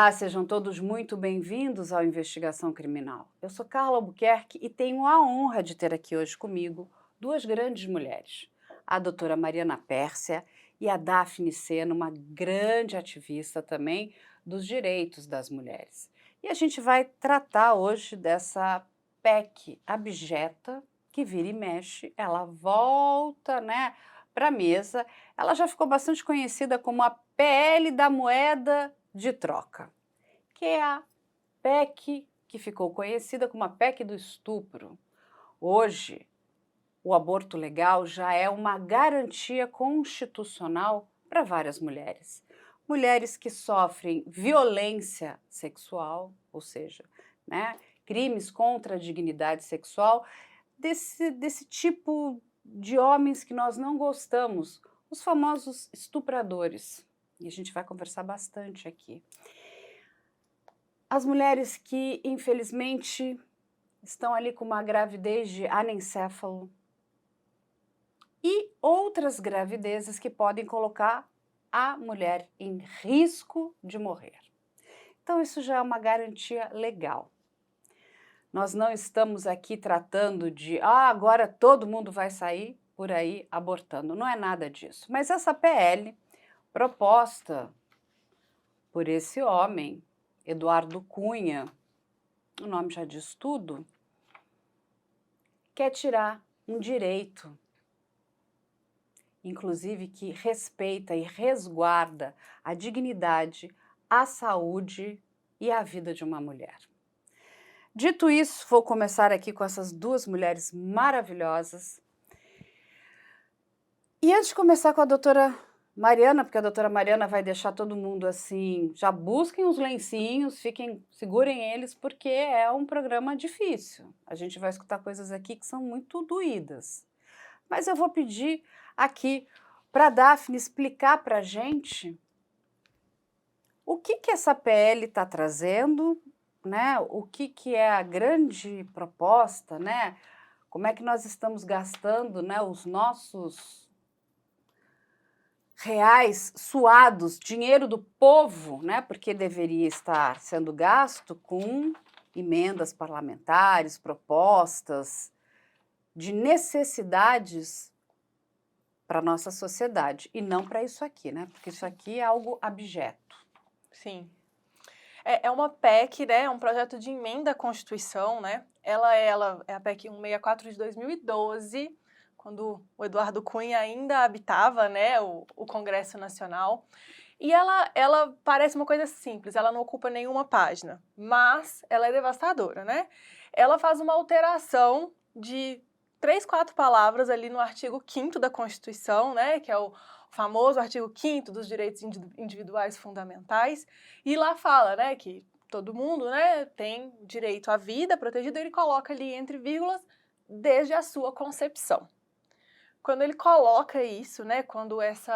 Olá, sejam todos muito bem-vindos ao Investigação Criminal. Eu sou Carla Albuquerque e tenho a honra de ter aqui hoje comigo duas grandes mulheres, a doutora Mariana Pérsia e a Daphne Sena, uma grande ativista também dos direitos das mulheres. E a gente vai tratar hoje dessa PEC abjeta que vira e mexe, ela volta, para a mesa. Ela já ficou bastante conhecida como a PL da moeda de troca, que é a PEC que ficou conhecida como a PEC do estupro. Hoje, o aborto legal já é uma garantia constitucional para várias mulheres. Mulheres que sofrem violência sexual, ou seja, crimes contra a dignidade sexual, desse tipo de homens que nós não gostamos, os famosos estupradores. E a gente vai conversar bastante aqui. As mulheres que, infelizmente, estão ali com uma gravidez de anencéfalo e outras gravidezes que podem colocar a mulher em risco de morrer. Então, isso já é uma garantia legal. Nós não estamos aqui tratando de, agora todo mundo vai sair por aí abortando. Não é nada disso. Mas essa PL, proposta por esse homem, Eduardo Cunha, o nome já diz tudo, quer tirar um direito, inclusive que respeita e resguarda a dignidade, a saúde e a vida de uma mulher. Dito isso, vou começar aqui com essas duas mulheres maravilhosas. E antes de começar com a doutora Mariana, porque a doutora Mariana vai deixar todo mundo assim, já busquem os lencinhos, segurem eles, porque é um programa difícil. A gente vai escutar coisas aqui que são muito doídas. Mas eu vou pedir aqui para a Daphne explicar para a gente o que essa PL está trazendo, o que é a grande proposta, como é que nós estamos gastando, os nossos reais suados, dinheiro do povo, porque deveria estar sendo gasto com emendas parlamentares, propostas de necessidades para a nossa sociedade, e não para isso aqui, porque isso aqui é algo abjeto. Sim. É uma PEC, é um projeto de emenda à Constituição, Ela é a PEC 164 de 2012, quando o Eduardo Cunha ainda habitava, o Congresso Nacional. E ela parece uma coisa simples, ela não ocupa nenhuma página, mas ela é devastadora, Ela faz uma alteração de 3, 4 palavras ali no artigo 5º da Constituição, que é o famoso artigo 5º dos direitos individuais fundamentais, e lá fala, que todo mundo, tem direito à vida protegida, ele coloca ali entre vírgulas, desde a sua concepção. Quando ele coloca isso, quando esse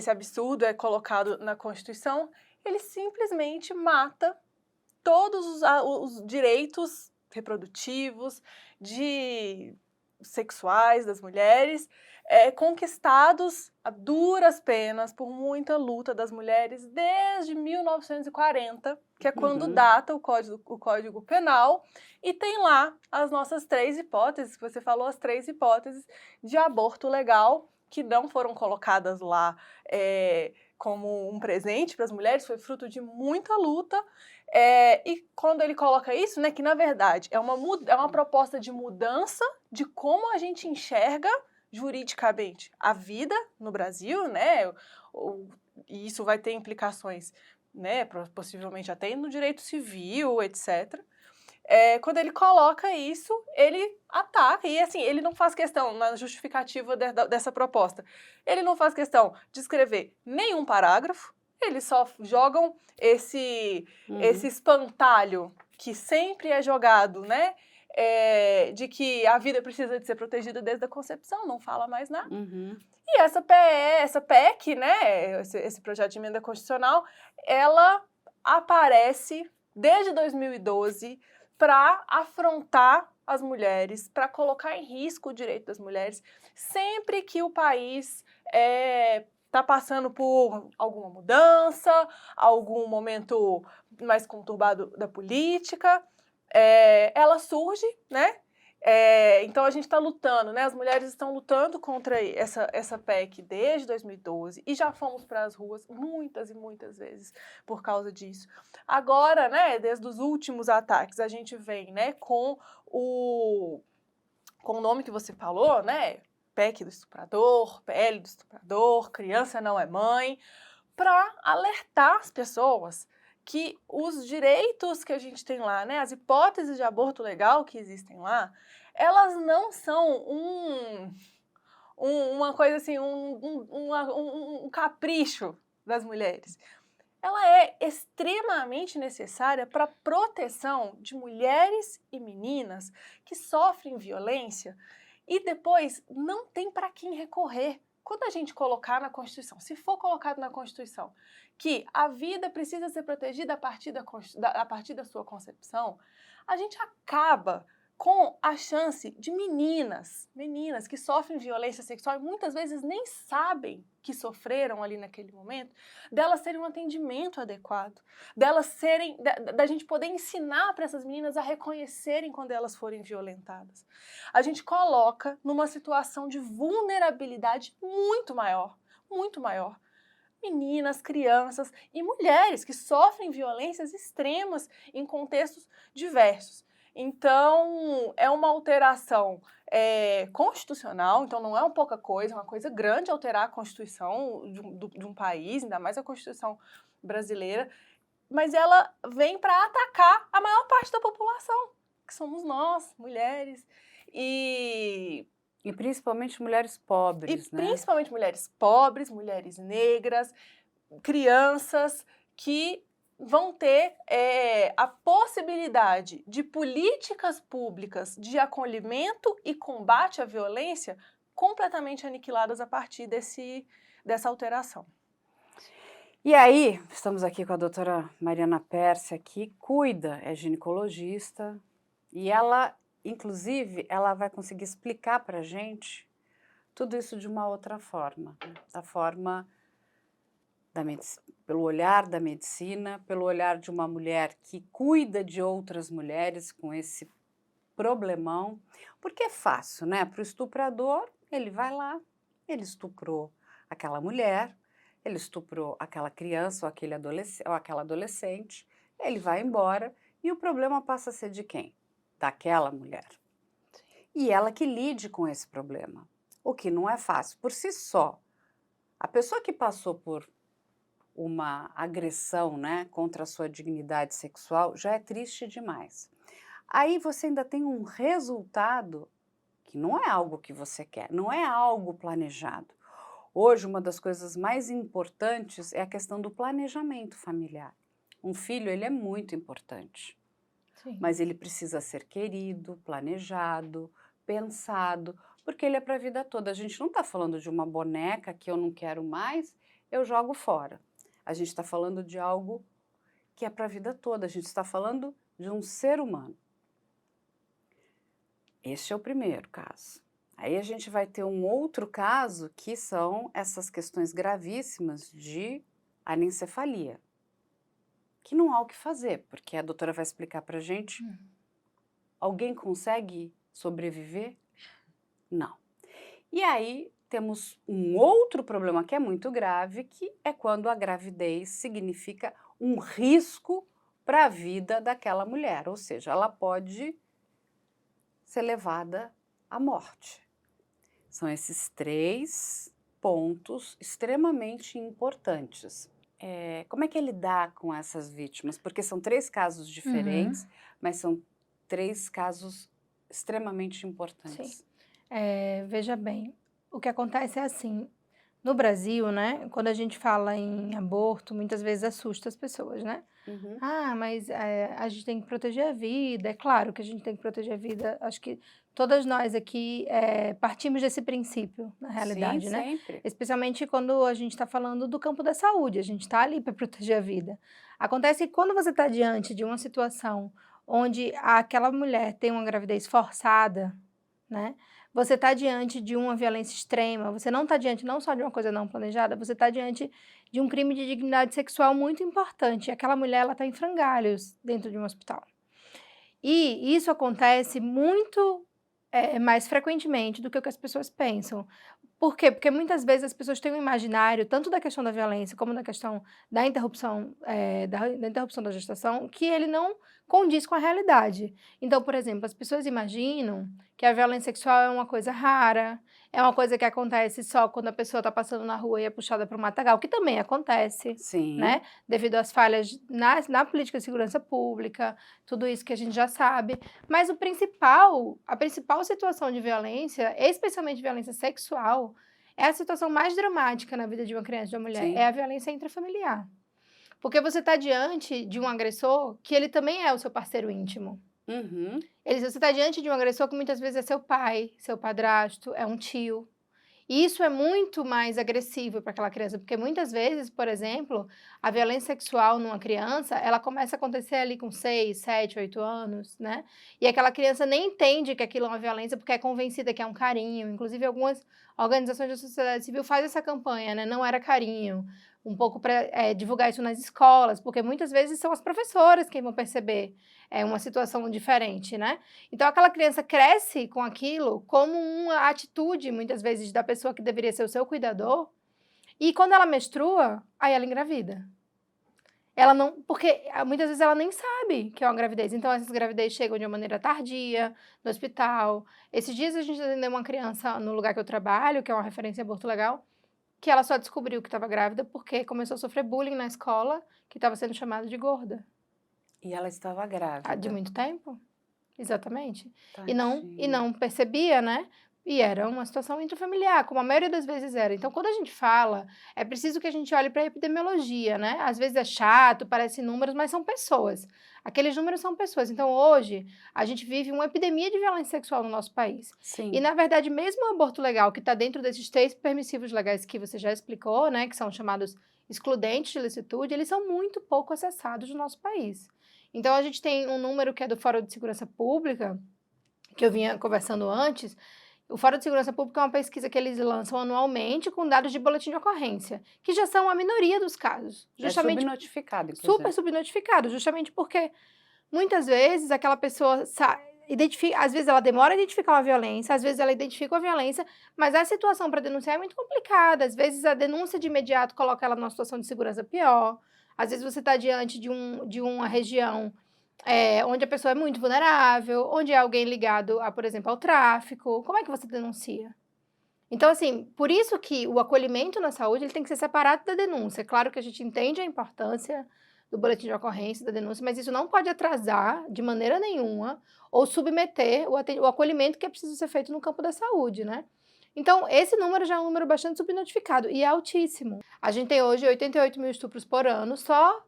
absurdo é colocado na Constituição, ele simplesmente mata todos os direitos reprodutivos, sexuais das mulheres, conquistados a duras penas por muita luta das mulheres desde 1940, que é quando data o Código Penal, e tem lá as nossas 3 hipóteses, que você falou, as 3 hipóteses de aborto legal, que não foram colocadas lá como um presente para as mulheres, foi fruto de muita luta. E quando ele coloca isso, que na verdade é uma proposta de mudança de como a gente enxerga juridicamente a vida no Brasil, e isso vai ter implicações, possivelmente até no direito civil, etc. Quando ele coloca isso, ele ataca, e assim, ele não faz questão, na justificativa dessa proposta, ele não faz questão de escrever nenhum parágrafo, eles só jogam esse espantalho que sempre é jogado, de que a vida precisa de ser protegida desde a concepção, não fala mais nada. E essa PEC, esse projeto de emenda constitucional, ela aparece desde 2012 para afrontar as mulheres, para colocar em risco o direito das mulheres, sempre que o país está passando por alguma mudança, algum momento mais conturbado da política, ela surge, né? Então a gente está lutando, né? As mulheres estão lutando contra essa PEC desde 2012 e já fomos para as ruas muitas e muitas vezes por causa disso. Agora, né, desde os últimos ataques, a gente vem, né, com o nome que você falou, né? PEC do estuprador, PL do estuprador, criança não é mãe, para alertar as pessoas que os direitos que a gente tem lá, né, as hipóteses de aborto legal que existem lá, elas não são uma coisa assim, um capricho das mulheres. Ela é extremamente necessária para a proteção de mulheres e meninas que sofrem violência e depois não tem para quem recorrer. Quando a gente colocar na Constituição, se for colocado na Constituição, que a vida precisa ser protegida a partir da sua concepção, a gente acaba com a chance de meninas que sofrem violência sexual e muitas vezes nem sabem que sofreram ali naquele momento, delas terem um atendimento adequado, da gente poder ensinar para essas meninas a reconhecerem quando elas forem violentadas. A gente coloca numa situação de vulnerabilidade muito maior, meninas, crianças e mulheres que sofrem violências extremas em contextos diversos. Então, é uma alteração constitucional, então não é uma pouca coisa, é uma coisa grande alterar a Constituição de um país, ainda mais a Constituição brasileira, mas ela vem para atacar a maior parte da população, que somos nós, mulheres, E principalmente mulheres pobres, né? Principalmente mulheres pobres, mulheres negras, crianças que vão ter a possibilidade de políticas públicas de acolhimento e combate à violência completamente aniquiladas a partir dessa alteração. E aí, estamos aqui com a doutora Mariana Pérsia, que é ginecologista, e ela, inclusive, ela vai conseguir explicar para a gente tudo isso de uma outra forma, né? Da forma pelo olhar da medicina, pelo olhar de uma mulher que cuida de outras mulheres com esse problemão, porque é fácil, né? Para o estuprador, ele vai lá, ele estuprou aquela mulher, ele estuprou aquela criança ou aquela adolescente, ele vai embora e o problema passa a ser de quem? Daquela mulher. E ela que lide com esse problema, o que não é fácil por si só. A pessoa que passou por uma agressão, né, contra a sua dignidade sexual já é triste demais. Aí você ainda tem um resultado que não é algo que você quer, não é algo planejado. Hoje, uma das coisas mais importantes é a questão do planejamento familiar. Um filho, ele é muito importante, Sim. mas ele precisa ser querido, planejado, pensado, porque ele é para a vida toda. A gente não está falando de uma boneca que eu não quero mais, eu jogo fora. A gente está falando de algo que é para a vida toda, a gente está falando de um ser humano. Este é o primeiro caso. Aí a gente vai ter um outro caso que são essas questões gravíssimas de anencefalia, que não há o que fazer, porque a doutora vai explicar para a gente. Alguém consegue sobreviver? Não. E aí temos um outro problema que é muito grave, que é quando a gravidez significa um risco para a vida daquela mulher, ou seja, ela pode ser levada à morte. São esses 3 pontos extremamente importantes. Como é que ele lidar com essas vítimas? Porque são 3 casos diferentes, mas são 3 casos extremamente importantes. Sim. Veja bem, o que acontece é assim, no Brasil, né, quando a gente fala em aborto, muitas vezes assusta as pessoas, né? Ah, mas a gente tem que proteger a vida, é claro que a gente tem que proteger a vida, acho que todas nós aqui partimos desse princípio, na realidade, Sim, né? sempre. Especialmente quando a gente está falando do campo da saúde, a gente está ali para proteger a vida. Acontece que quando você está diante de uma situação onde aquela mulher tem uma gravidez forçada, né? você está diante de uma violência extrema, você não está diante não só de uma coisa não planejada, você está diante de um crime de dignidade sexual muito importante. Aquela mulher, ela está em frangalhos dentro de um hospital. E isso acontece muito mais frequentemente do que o que as pessoas pensam. Por quê? Porque muitas vezes as pessoas têm um imaginário, tanto da questão da violência como da questão da interrupção, da interrupção da gestação, que ele não condiz com a realidade. Então, por exemplo, as pessoas imaginam que a violência sexual é uma coisa rara, é uma coisa que acontece só quando a pessoa está passando na rua e é puxada para o matagal, que também acontece, Sim. né? Devido às falhas na política de segurança pública, tudo isso que a gente já sabe. Mas a principal situação de violência, especialmente violência sexual, é a situação mais dramática na vida de uma criança e de uma mulher, Sim. é a violência intrafamiliar. Porque você está diante de um agressor que ele também é o seu parceiro íntimo. Uhum. Você está diante de um agressor que muitas vezes é seu pai, seu padrasto, é um tio. E isso é muito mais agressivo para aquela criança, porque muitas vezes, por exemplo, a violência sexual numa criança, ela começa a acontecer ali com 6, 7, 8 anos, né? E aquela criança nem entende que aquilo é uma violência porque é convencida que é um carinho. Inclusive, algumas organizações da sociedade civil fazem essa campanha, né? Não era carinho. Um pouco para divulgar isso nas escolas, porque muitas vezes são as professoras quem vão perceber uma situação diferente, né? Então, aquela criança cresce com aquilo como uma atitude, muitas vezes, da pessoa que deveria ser o seu cuidador, e quando ela menstrua, aí ela engravida. Ela não, porque muitas vezes ela nem sabe que é uma gravidez, então essas gravidez chegam de uma maneira tardia, no hospital. Esses dias a gente atendeu uma criança no lugar que eu trabalho, que é uma referência em aborto legal, que ela só descobriu que estava grávida porque começou a sofrer bullying na escola, que estava sendo chamada de gorda. E ela estava grávida. De muito tempo, exatamente. E Tadinha. não percebia, né? E era uma situação intrafamiliar, como a maioria das vezes era. Então, quando a gente fala, é preciso que a gente olhe para a epidemiologia, né? Às vezes é chato, parece números, mas são pessoas. Aqueles números são pessoas. Então, hoje, a gente vive uma epidemia de violência sexual no nosso país. Sim. E, na verdade, mesmo o aborto legal, que está dentro desses 3 permissivos legais que você já explicou, né? Que são chamados excludentes de licitude, eles são muito pouco acessados no nosso país. Então, a gente tem um número que é do Fórum de Segurança Pública, que eu vinha conversando antes. O Fórum de Segurança Pública é uma pesquisa que eles lançam anualmente com dados de boletim de ocorrência, que já são a minoria dos casos. Justamente, é subnotificado, inclusive. super subnotificado, justamente porque muitas vezes aquela pessoa identifica, às vezes ela demora a identificar uma violência, às vezes ela identifica uma violência, mas a situação para denunciar é muito complicada. Às vezes a denúncia de imediato coloca ela numa situação de segurança pior. Às vezes você está diante de uma região onde a pessoa é muito vulnerável, onde é alguém ligado, por exemplo, ao tráfico. Como é que você denuncia? Então, assim, por isso que o acolhimento na saúde ele tem que ser separado da denúncia. Claro que a gente entende a importância do boletim de ocorrência, da denúncia, mas isso não pode atrasar de maneira nenhuma ou submeter o acolhimento que é preciso ser feito no campo da saúde, né? Então, esse número já é um número bastante subnotificado e é altíssimo. A gente tem hoje 88 mil estupros por ano só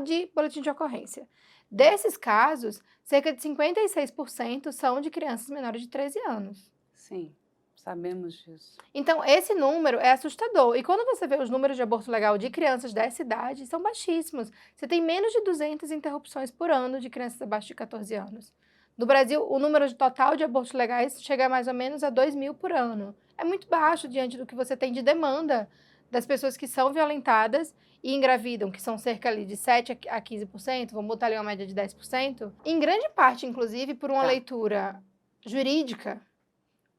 de boletim de ocorrência. Desses casos, cerca de 56% são de crianças menores de 13 anos. Sim, sabemos disso. Então, esse número é assustador. E quando você vê os números de aborto legal de crianças dessa idade, são baixíssimos. Você tem menos de 200 interrupções por ano de crianças abaixo de 14 anos. No Brasil, o número total de abortos legais chega a mais ou menos a 2 mil por ano. É muito baixo diante do que você tem de demanda das pessoas que são violentadas e engravidam, que são cerca ali de 7 a 15%, vamos botar ali uma média de 10%, em grande parte, inclusive, por uma leitura jurídica,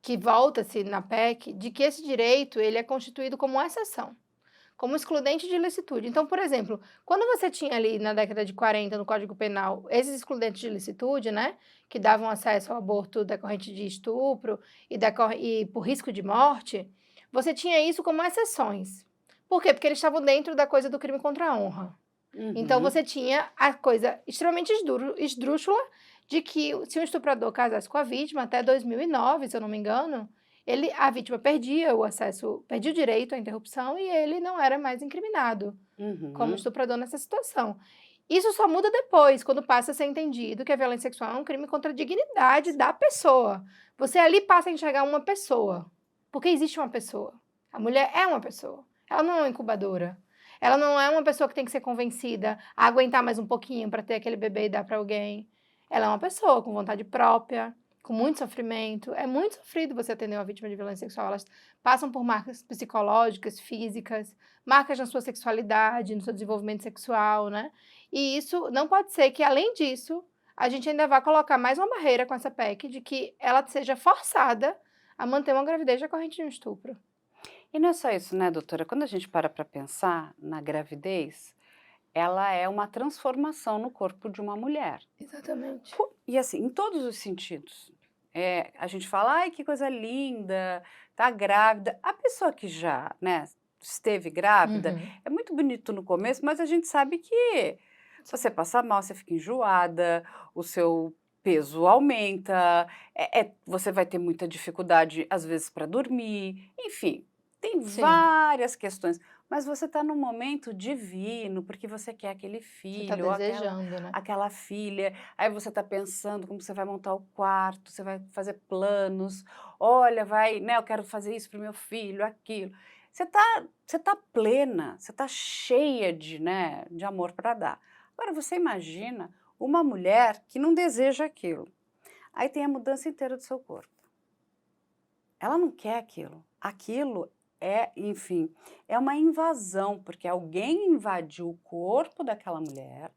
que volta-se na PEC, de que esse direito ele é constituído como uma exceção, como excludente de ilicitude. Então, por exemplo, quando você tinha ali na década de 40, no Código Penal, esses excludentes de ilicitude, né, que davam acesso ao aborto decorrente de estupro e por risco de morte, você tinha isso como exceções. Por quê? Porque eles estavam dentro da coisa do crime contra a honra. Uhum. Então, você tinha a coisa extremamente esdrúxula de que se um estuprador casasse com a vítima, até 2009, se eu não me engano, a vítima perdia o acesso, perdia o direito à interrupção e ele não era mais incriminado como estuprador nessa situação. Isso só muda depois, quando passa a ser entendido que a violência sexual é um crime contra a dignidade da pessoa. Você ali passa a enxergar uma pessoa, porque existe uma pessoa. A mulher é uma pessoa, ela não é uma incubadora. Ela não é uma pessoa que tem que ser convencida a aguentar mais um pouquinho para ter aquele bebê e dar para alguém. Ela é uma pessoa com vontade própria, com muito sofrimento. É muito sofrido você atender uma vítima de violência sexual. Elas passam por marcas psicológicas, físicas, marcas na sua sexualidade, no seu desenvolvimento sexual, né? E isso não pode ser que, além disso, a gente ainda vá colocar mais uma barreira com essa PEC de que ela seja forçada a manter uma gravidez decorrente de um estupro. E não é só isso, né, doutora? Quando a gente para pensar na gravidez, ela é uma transformação no corpo de uma mulher. Exatamente. E assim, em todos os sentidos. A gente fala, ai, que coisa linda, tá grávida. A pessoa que já, né, esteve grávida, é muito bonito no começo, mas a gente sabe que você passa mal, você fica enjoada, o seu peso aumenta, você vai ter muita dificuldade, às vezes, para dormir, enfim, tem Sim. várias questões. Mas você está num momento divino, porque você quer aquele Você tá filho, ou desejando, né? aquela filha, aí você está pensando como você vai montar o quarto, você vai fazer planos, olha, né, eu quero fazer isso para o meu filho, aquilo. Você tá plena, você está cheia né, de amor para dar. Agora, você imagina uma mulher que não deseja aquilo. Aí tem a mudança inteira do seu corpo. Ela não quer aquilo. Aquilo enfim, é uma invasão, porque alguém invadiu o corpo daquela mulher,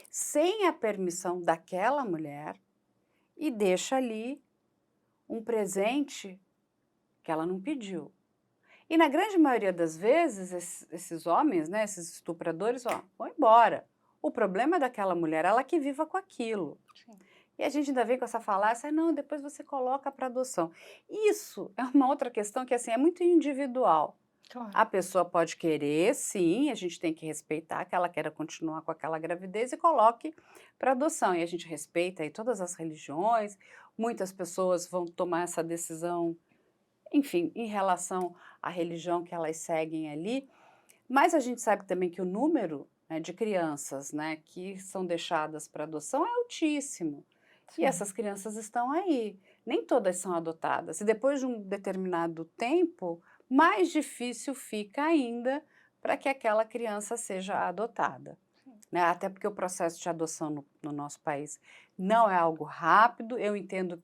sem a permissão daquela mulher, e deixa ali um presente que ela não pediu. E na grande maioria das vezes, esses homens, né, esses estupradores, vão embora. O problema é daquela mulher, ela que viva com aquilo. Sim. E a gente ainda vem com essa falácia, não, depois você coloca para adoção. Isso é uma outra questão que assim, é muito individual. Claro. A pessoa pode querer, sim, a gente tem que respeitar que ela queira continuar com aquela gravidez e coloque para adoção. E a gente respeita aí todas as religiões, muitas pessoas vão tomar essa decisão, enfim, em relação à religião que elas seguem ali, mas a gente sabe também que o número, né, de crianças, né, que são deixadas para adoção é altíssimo. Sim. E essas crianças estão aí. Nem todas são adotadas. E depois de um determinado tempo, mais difícil fica ainda para que aquela criança seja adotada. Né? Até porque o processo de adoção no nosso país não é algo rápido. Eu entendo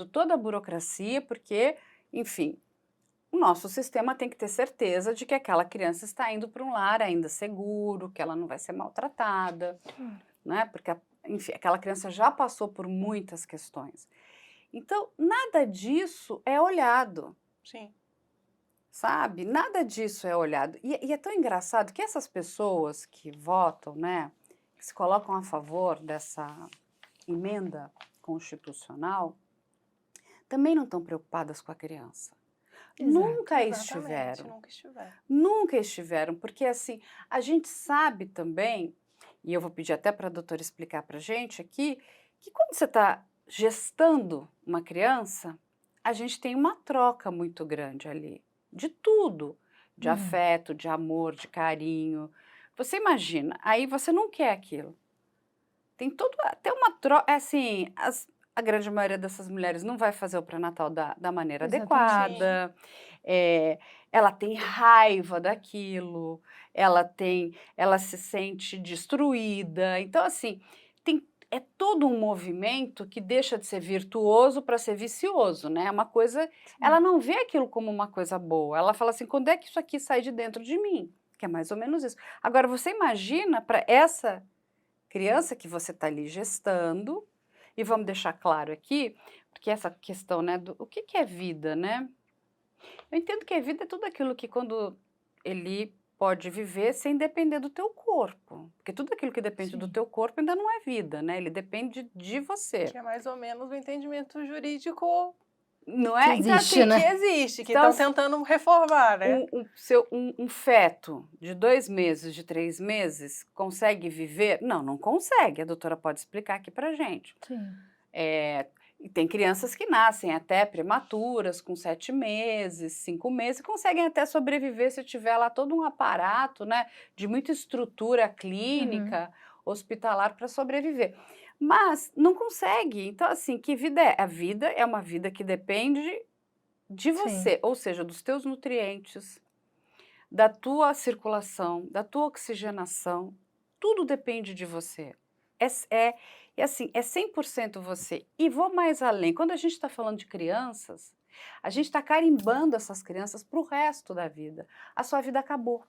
toda a burocracia, porque, enfim, o nosso sistema tem que ter certeza de que aquela criança está indo para um lar ainda seguro, que ela não vai ser maltratada, né? Porque, enfim, aquela criança já passou por muitas questões. Então, nada disso é olhado. Sim. Sabe? Nada disso é olhado. E é tão engraçado que essas pessoas que votam, né, que se colocam a favor dessa emenda constitucional, também não estão preocupadas com a criança. Nunca estiveram. Nunca estiveram. Nunca estiveram, porque assim, a gente sabe também, e eu vou pedir até para a doutora explicar para a gente aqui, que quando você está gestando uma criança, a gente tem uma troca muito grande ali, de tudo, de afeto, de amor, de carinho. Você imagina, aí você não quer aquilo. Tem até uma troca, assim, a grande maioria dessas mulheres não vai fazer o pré-natal da maneira adequada, ela tem raiva daquilo, ela se sente destruída. Então, assim, é todo um movimento que deixa de ser virtuoso para ser vicioso, né? É uma coisa, ela não vê aquilo como uma coisa boa, ela fala assim, quando é que isso aqui sai de dentro de mim? Que é mais ou menos isso. Agora, você imagina para essa criança que você está ali gestando, e vamos deixar claro aqui, porque essa questão, né, o que é vida, né? Eu entendo que a vida é tudo aquilo que quando ele pode viver sem depender do teu corpo, porque tudo aquilo que depende do teu corpo ainda não é vida, né? Ele depende de você. Que é mais ou menos o entendimento jurídico não é? Que existe, então, né? que existe, que Então, estão tentando reformar, né? Um feto de 2 meses, de 3 meses, consegue viver? Não, não consegue. A doutora pode explicar aqui pra gente. Sim. E tem crianças que nascem até prematuras, com 7 meses, 5 meses, e conseguem até sobreviver se tiver lá todo um aparato, né, de muita estrutura clínica, hospitalar para sobreviver. Mas não consegue. Então, assim, que vida é? A vida é uma vida que depende de você, ou seja, dos teus nutrientes, da tua circulação, da tua oxigenação, tudo depende de você. E assim, é 100% você. E vou mais além. Quando a gente está falando de crianças, a gente está carimbando essas crianças para o resto da vida. A sua vida acabou.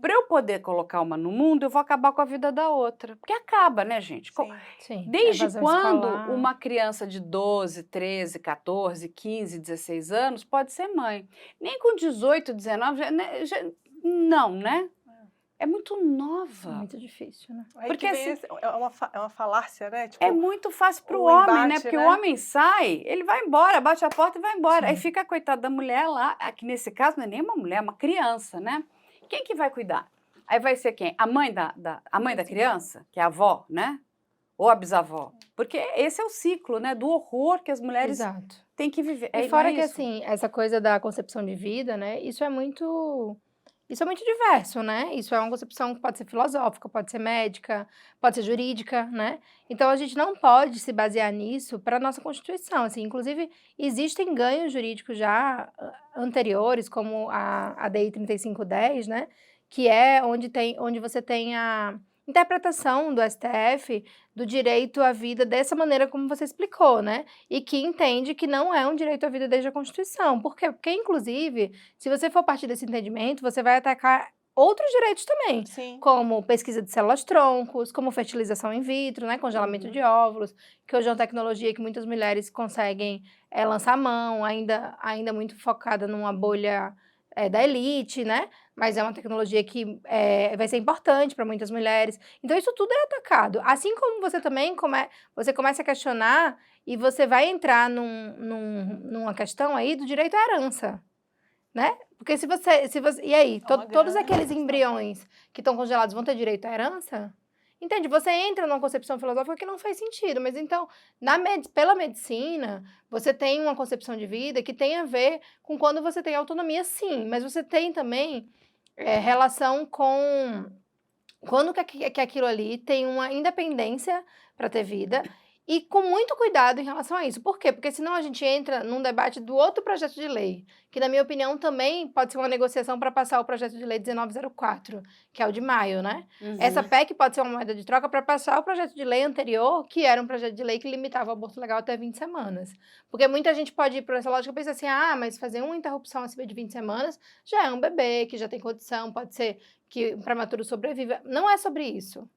Para eu poder colocar uma no mundo, eu vou acabar com a vida da outra. Porque acaba, né, gente? Sim, Desde evasão quando escolar. uma criança de 12, 13, 14, 15, 16 anos pode ser mãe? Nem com 18, 19, não, né? É muito nova. Muito difícil, né? Aí Porque que vem assim, é uma falácia, né? Tipo, é muito fácil para o o homem, né? embate, Porque né? o homem sai, ele vai embora, bate a porta e vai embora. Sim. Aí fica a coitada da mulher lá, aqui nesse caso não é nem uma mulher, é uma criança, né? Quem que vai cuidar? Aí vai ser quem? A mãe a mãe da criança, que é a avó, né? Ou a bisavó. Porque esse é o ciclo, né? Do horror que as mulheres Exato. têm que viver. E não fora é que, isso? assim, essa coisa da concepção de vida, né? Isso é muito diverso, né? Isso é uma concepção que pode ser filosófica, pode ser médica, pode ser jurídica, né? Então, a gente não pode se basear nisso para a nossa Constituição, assim. Inclusive, existem ganhos jurídicos já anteriores, como a DI 3510, né? Que é onde você tem a interpretação do STF do direito à vida dessa maneira como você explicou, né? E que entende que não é um direito à vida desde a Constituição. Por quê? Porque, inclusive, se você for partir desse entendimento, você vai atacar outros direitos também, Sim. como pesquisa de células-troncos, como fertilização in vitro, né? Congelamento de óvulos, que hoje é uma tecnologia que muitas mulheres conseguem lançar mão, ainda muito focada numa bolha da elite, né? Mas é uma tecnologia que vai ser importante para muitas mulheres. Então, isso tudo é atacado. Assim como você também você começa a questionar e você vai entrar numa questão aí do direito à herança, né? Porque se você e aí, É uma todos grande aqueles questão. embriões que estão congelados vão ter direito à herança? Entende? Você entra numa concepção filosófica que não faz sentido, mas então, pela medicina, você tem uma concepção de vida que tem a ver com quando você tem autonomia, sim, mas você tem também relação com quando que aquilo ali tem uma independência para ter vida e com muito cuidado em relação a isso. Por quê? Porque senão a gente entra num debate do outro projeto de lei, que na minha opinião também pode ser uma negociação para passar o projeto de lei 1904, que é o de maio, né? Essa PEC pode ser uma moeda de troca para passar o projeto de lei anterior, que era um projeto de lei que limitava o aborto legal até 20 semanas. Porque muita gente pode ir por essa lógica e pensar assim, mas fazer uma interrupção acima de 20 semanas já é um bebê que já tem condição, pode ser que o prematuro sobreviva. Não é sobre isso.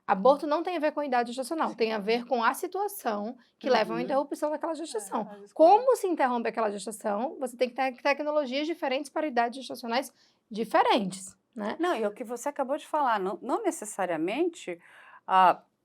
Aborto não tem a ver com a idade gestacional, tem a ver com a situação que leva a uma interrupção daquela gestação. Como se interrompe aquela gestação? Você tem que ter tecnologias diferentes para idades gestacionais diferentes, né? Não, e o que você acabou de falar, não necessariamente,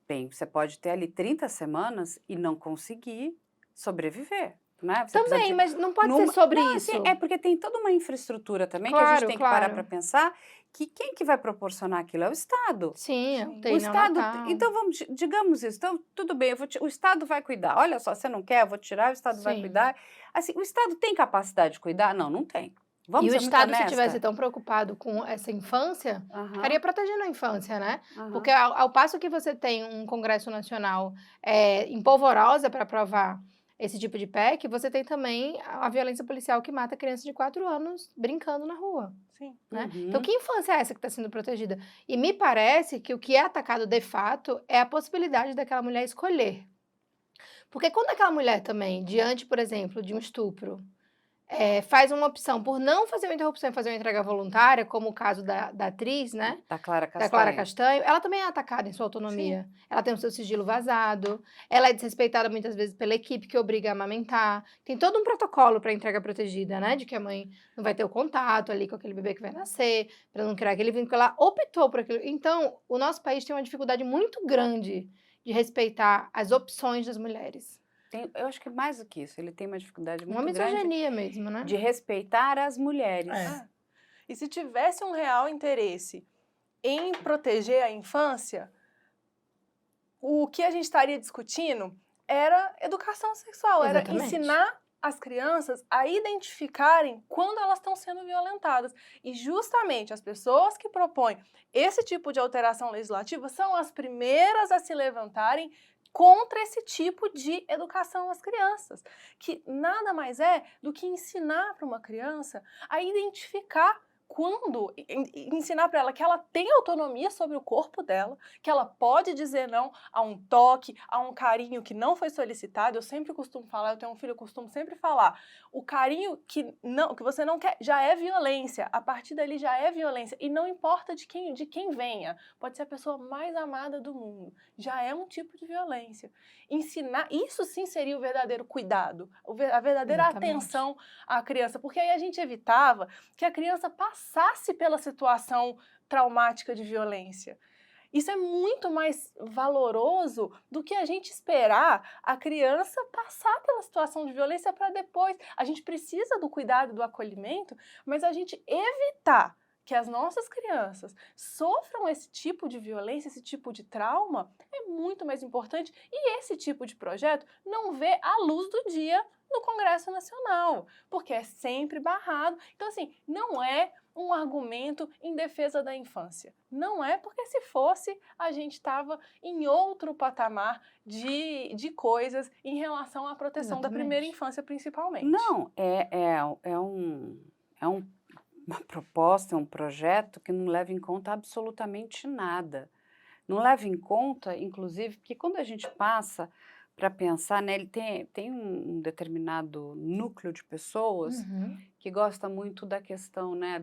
bem, você pode ter ali 30 semanas e não conseguir sobreviver, né? Você precisa Também, mas não pode ser sobre isso. Assim, porque tem toda uma infraestrutura também que a gente tem que parar para pensar que quem que vai proporcionar aquilo é o Estado. Sim, O Estado, então digamos isso, então tudo bem, o Estado vai cuidar. Olha só, você não quer, eu vou tirar, o Estado vai cuidar. Assim, o Estado tem capacidade de cuidar? Não tem. Vamos e o ser muito Estado, se honesta. tivesse tão preocupado com essa infância, estaria protegendo a infância, né? Aham. Porque ao passo que você tem um Congresso Nacional em polvorosa para aprovar esse tipo de PEC, você tem também a violência policial que mata crianças de 4 anos brincando na rua. Sim. Né? Então, que infância é essa que está sendo protegida? E me parece que o que é atacado de fato é a possibilidade daquela mulher escolher. Porque quando aquela mulher também, diante, por exemplo, de um estupro, faz uma opção por não fazer uma interrupção e fazer uma entrega voluntária, como o caso da atriz, né? Da Clara Castanho. Da Clara Castanho, ela também é atacada em sua autonomia. Sim. Ela tem o seu sigilo vazado, ela é desrespeitada muitas vezes pela equipe que obriga a amamentar. Tem todo um protocolo para entrega protegida, né? De que a mãe não vai ter o contato ali com aquele bebê que vai nascer, para não criar aquele vínculo. Ela optou por aquilo. Então, o nosso país tem uma dificuldade muito grande de respeitar as opções das mulheres. Eu acho que mais do que isso, ele tem uma dificuldade muito grande. Uma misoginia mesmo, né? De respeitar as mulheres. E se tivesse um real interesse em proteger a infância, o que a gente estaria discutindo era educação sexual, Exatamente. Era ensinar as crianças a identificarem quando elas estão sendo violentadas. E justamente as pessoas que propõem esse tipo de alteração legislativa são as primeiras a se levantarem contra esse tipo de educação às crianças, que nada mais é do que ensinar para uma criança a identificar ensinar para ela que ela tem autonomia sobre o corpo dela, que ela pode dizer não a um toque, a um carinho que não foi solicitado. Eu sempre costumo falar, eu tenho um filho, eu costumo sempre falar, o carinho que você não quer já é violência, a partir dali já é violência, e não importa de quem venha, pode ser a pessoa mais amada do mundo, já é um tipo de violência. Ensinar, isso sim seria o verdadeiro cuidado, a verdadeira atenção à criança, porque aí a gente evitava que a criança passasse pela situação traumática de violência. Isso é muito mais valoroso do que a gente esperar a criança passar pela situação de violência para depois. A gente precisa do cuidado, do acolhimento, mas a gente evitar que as nossas crianças sofram esse tipo de violência, esse tipo de trauma, é muito mais importante. E esse tipo de projeto não vê a luz do dia no Congresso Nacional, porque é sempre barrado. Então, assim, não é um argumento em defesa da infância. Não é, porque se fosse, a gente estava em outro patamar de coisas em relação à proteção da primeira infância, principalmente. Não, uma proposta, é um projeto que não leva em conta absolutamente nada. Não leva em conta, inclusive, porque quando a gente passa para pensar, né, ele tem um determinado núcleo de pessoas que gosta muito da questão, né,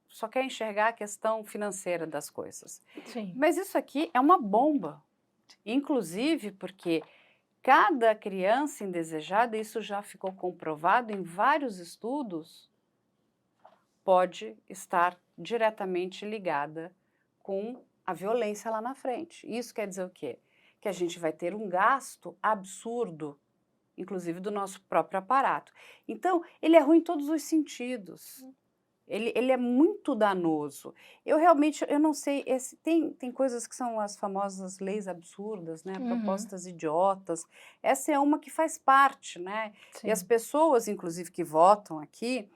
só quer enxergar a questão financeira das coisas. Sim. Mas isso aqui é uma bomba, inclusive porque cada criança indesejada, isso já ficou comprovado em vários estudos, pode estar diretamente ligada com a violência lá na frente. Isso quer dizer o quê? Que a gente vai ter um gasto absurdo, inclusive do nosso próprio aparato. Então, ele é ruim em todos os sentidos. Ele é muito danoso. Eu não sei, tem coisas que são as famosas leis absurdas, né? Propostas idiotas. Essa é uma que faz parte, né? Sim. E as pessoas, inclusive, que votam aqui,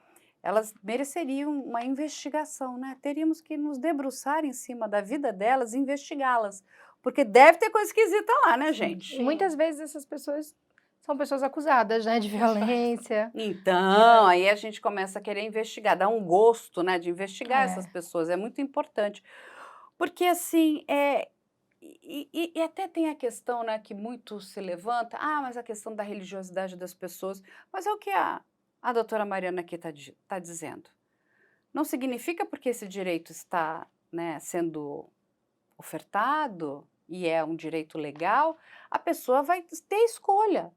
elas mereceriam uma investigação, né? Teríamos que nos debruçar em cima da vida delas e investigá-las. Porque deve ter coisa esquisita lá, né, gente? E muitas vezes essas pessoas são pessoas acusadas, né, de violência. Então, aí a gente começa a querer investigar, dar um gosto, né, de investigar essas pessoas. É muito importante. Porque, assim, e até tem a questão, né, que muito se levanta, mas a questão da religiosidade das pessoas. Mas é o que a doutora Mariana aqui tá dizendo. Não significa porque esse direito está, né, sendo ofertado e é um direito legal, a pessoa vai ter escolha.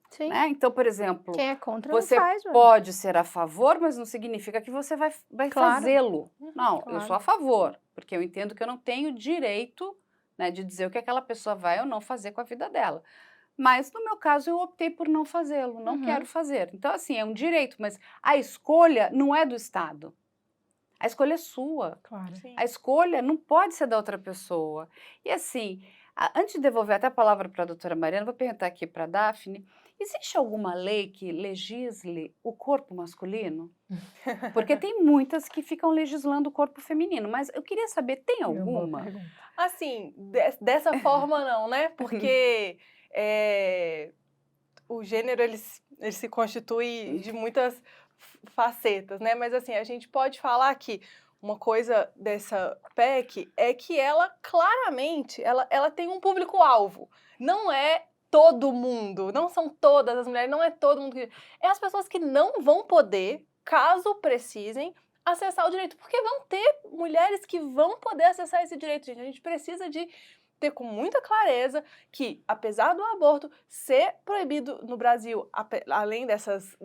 Sim. Né? Então, por exemplo, Quem é contra você não faz, pode ser a favor, mas não significa que você vai Claro. fazê-lo. Não, eu Claro. sou a favor, porque eu entendo que eu não tenho direito, né, de dizer o que aquela pessoa vai ou não fazer com a vida dela. Mas, no meu caso, eu optei por não fazê-lo, não quero fazer. Então, assim, é um direito, mas a escolha não é do Estado. A escolha é sua. Claro. Sim. A escolha não pode ser da outra pessoa. E assim, antes de devolver até a palavra para a doutora Mariana, vou perguntar aqui para a Daphne, existe alguma lei que legisle o corpo masculino? Porque tem muitas que ficam legislando o corpo feminino, mas eu queria saber, tem alguma? Assim, dessa forma não, né? Porque o gênero, ele se constitui de muitas facetas, né? Mas assim, a gente pode falar que uma coisa dessa PEC é que ela claramente, ela tem um público-alvo. Não é todo mundo, não são todas as mulheres, não é todo mundo que... É as pessoas que não vão poder, caso precisem, acessar o direito. Porque vão ter mulheres que vão poder acessar esse direito, gente. A gente precisa de ter com muita clareza que, apesar do aborto ser proibido no Brasil, além dessas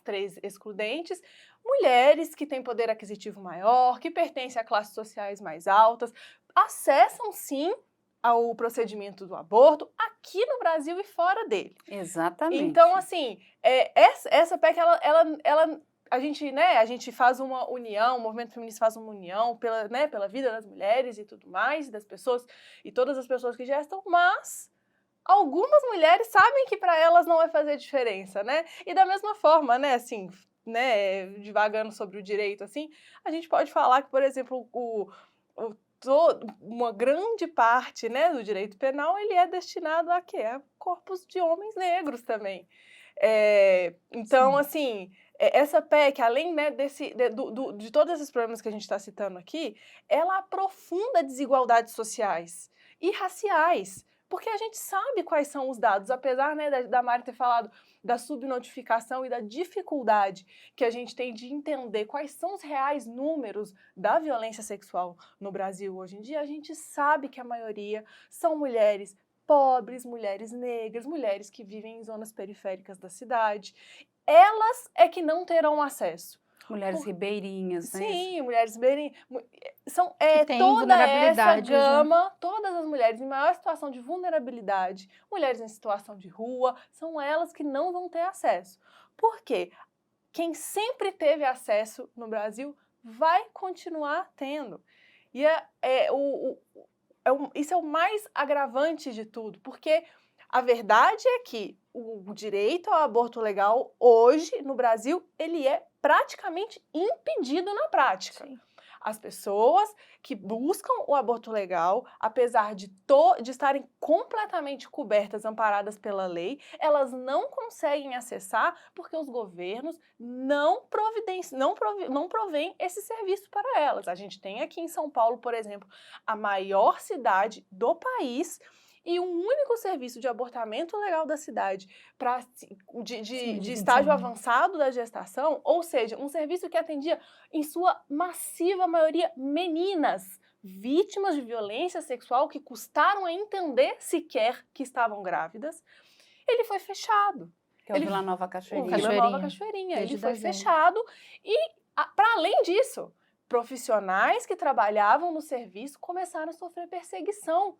3 excludentes, mulheres que têm poder aquisitivo maior, que pertencem a classes sociais mais altas, acessam sim ao procedimento do aborto aqui no Brasil e fora dele. Exatamente. Então, assim, essa PEC, a gente faz uma união, o movimento feminista faz uma união pela vida das mulheres e tudo mais, das pessoas e todas as pessoas que gestam, mas algumas mulheres sabem que para elas não vai fazer diferença, né? E da mesma forma, né, assim, né, divagando sobre o direito, assim, a gente pode falar que, por exemplo, uma grande parte, né, do direito penal, ele é destinado a quê? A corpos de homens negros também. Então, assim, essa PEC, além, né, de todos esses problemas que a gente está citando aqui, ela aprofunda desigualdades sociais e raciais, porque a gente sabe quais são os dados, apesar, né, da Mari ter falado da subnotificação e da dificuldade que a gente tem de entender quais são os reais números da violência sexual no Brasil hoje em dia, a gente sabe que a maioria são mulheres pobres, mulheres negras, mulheres que vivem em zonas periféricas da cidade. Elas é que não terão acesso. Mulheres ribeirinhas, né? Sim, mulheres ribeirinhas. São tem toda essa vulnerabilidade, né? gama, todas as mulheres em maior situação de vulnerabilidade, mulheres em situação de rua, são elas que não vão ter acesso. Por quê? Quem sempre teve acesso no Brasil vai continuar tendo. E isso é o mais agravante de tudo, porque a verdade é que o direito ao aborto legal hoje no Brasil, ele é praticamente impedido na prática. Sim. As pessoas que buscam o aborto legal, apesar de estarem completamente cobertas, amparadas pela lei, elas não conseguem acessar porque os governos não provêm esse serviço para elas. A gente tem aqui em São Paulo, por exemplo, a maior cidade do país, e um único serviço de abortamento legal da cidade de estágio avançado da gestação, ou seja, um serviço que atendia, em sua massiva maioria, meninas vítimas de violência sexual que custaram a entender sequer que estavam grávidas, ele foi fechado. Que é o Vila Nova Cachoeirinha. O Vila Nova Cachoeirinha. Ele foi fechado e, para além disso, profissionais que trabalhavam no serviço começaram a sofrer perseguição.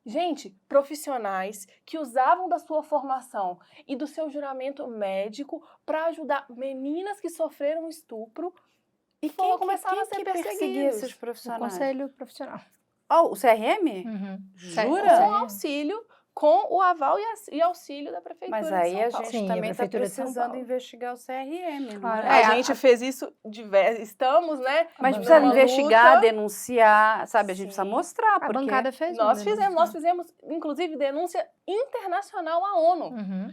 Gente, profissionais que usavam da sua formação e do seu juramento médico para ajudar meninas que sofreram estupro e começaram a ser perseguidos. Esses profissionais? O Conselho Profissional. Oh, o CRM? Uhum. Jura? Com auxílio, com o aval e auxílio da Prefeitura Mas de aí São a Paulo. gente Sim, também a está Prefeitura de São precisando Paulo. investigar o CRM, não Claro. é? A gente fez isso estamos, né? Mas A precisa bancada- investigar, denunciar, sabe? A gente Sim. precisa mostrar, A porque bancada fez Nós uma nós fizemos, inclusive, denúncia internacional à ONU. Uhum.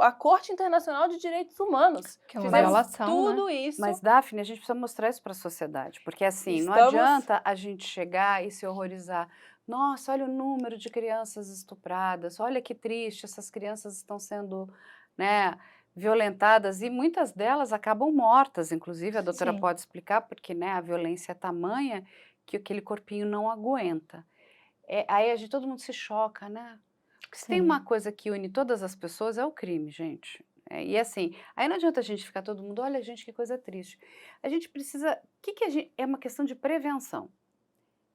À Corte Internacional de Direitos Humanos. Que é uma Fizemos violação, tudo isso. Mas, Daphne, a gente precisa mostrar isso para a sociedade, porque assim, não Estamos- adianta a gente chegar e se horrorizar. Nossa, olha o número de crianças estupradas, olha que triste, essas crianças estão sendo, né, violentadas e muitas delas acabam mortas, inclusive a doutora Sim. pode explicar, porque, né, a violência é tamanha que aquele corpinho não aguenta. Aí todo mundo se choca, né? Porque se tem Sim. uma coisa que une todas as pessoas é o crime, gente. E assim, aí não adianta a gente ficar todo mundo, olha gente, que coisa triste. A gente precisa, é uma questão de prevenção.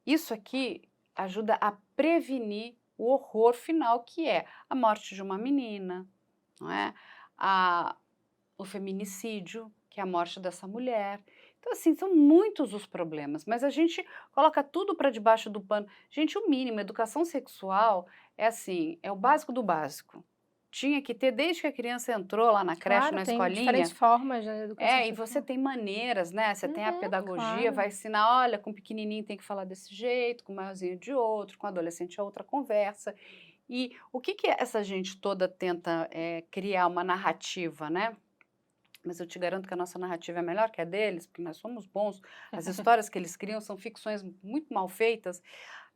Isso aqui ajuda a prevenir o horror final, que é a morte de uma menina, não é? O feminicídio, que é a morte dessa mulher. Então, assim, são muitos os problemas, mas a gente coloca tudo para debaixo do pano. Gente, o mínimo, educação sexual é assim, é o básico do básico. Tinha que ter desde que a criança entrou lá na creche, Claro, na tem escolinha. diferentes formas de educação E sexual. você tem maneiras, né? Você tem a pedagogia, claro. vai ensinar, olha, com o pequenininho tem que falar desse jeito, com o maiorzinho de outro, com o adolescente é outra conversa. E o que essa gente toda tenta criar uma narrativa, né? Mas eu te garanto que a nossa narrativa é melhor que a deles, porque nós somos bons. As histórias que eles criam são ficções muito mal feitas,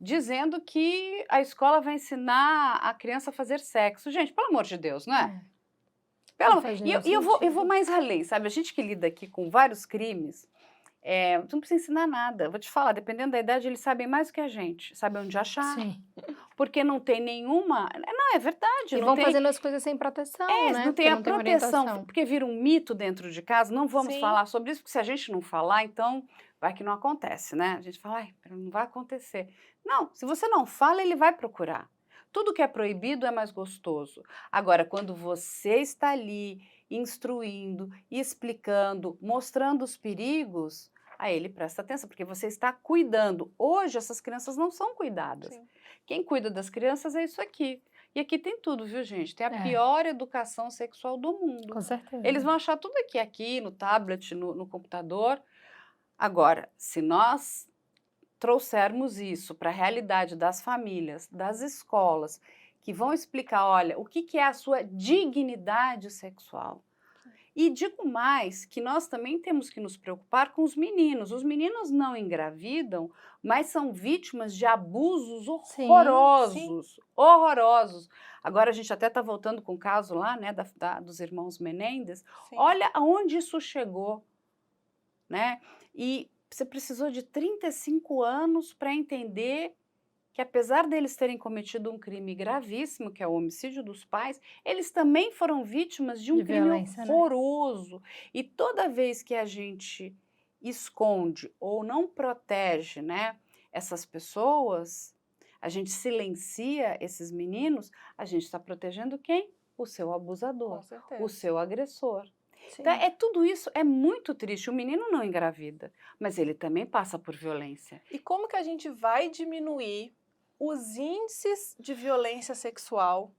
dizendo que a escola vai ensinar a criança a fazer sexo. Gente, pelo amor de Deus, não é? Não faz nenhum E eu vou sentido. mais além, sabe? A gente que lida aqui com vários crimes, não precisa ensinar nada. Vou te falar, dependendo da idade, eles sabem mais do que a gente. Sabem onde achar. Sim. Porque não tem nenhuma... Não, é verdade. E não vão tem... fazendo as coisas sem proteção, né? não tem a Porque não proteção, orientação. porque vira um mito dentro de casa, não vamos Sim. falar sobre isso, porque se a gente não falar, então vai que não acontece, né? A gente fala, ai, não vai acontecer. Não, se você não fala, ele vai procurar. Tudo que é proibido é mais gostoso. Agora, quando você está ali instruindo, explicando, mostrando os perigos, aí ele presta atenção, porque você está cuidando. Hoje, essas crianças não são cuidadas. Sim. Quem cuida das crianças é isso aqui. E aqui tem tudo, viu, gente? Tem a É. pior educação sexual do mundo. Com certeza. Eles vão achar tudo aqui no tablet, no computador. Agora, se nós trouxermos isso para a realidade das famílias, das escolas, que vão explicar, olha, o que é a sua dignidade sexual. E digo mais que nós também temos que nos preocupar com os meninos. Os meninos não engravidam, mas são vítimas de abusos Sim, horrorosos, horrorosos. Agora a gente até está voltando com o caso lá, né, dos irmãos Menendez. Sim. Olha aonde isso chegou, né? E você precisou de 35 anos para entender que, apesar deles terem cometido um crime gravíssimo, que é o homicídio dos pais, eles também foram vítimas de um De crime violência, né? horroroso. E toda vez que a gente esconde ou não protege, né, essas pessoas, a gente silencia esses meninos, a gente está protegendo quem? O seu abusador, Com certeza. o seu agressor. Sim. Então, tudo isso é muito triste. O menino não engravida, mas ele também passa por violência. E como que a gente vai diminuir os índices de violência sexual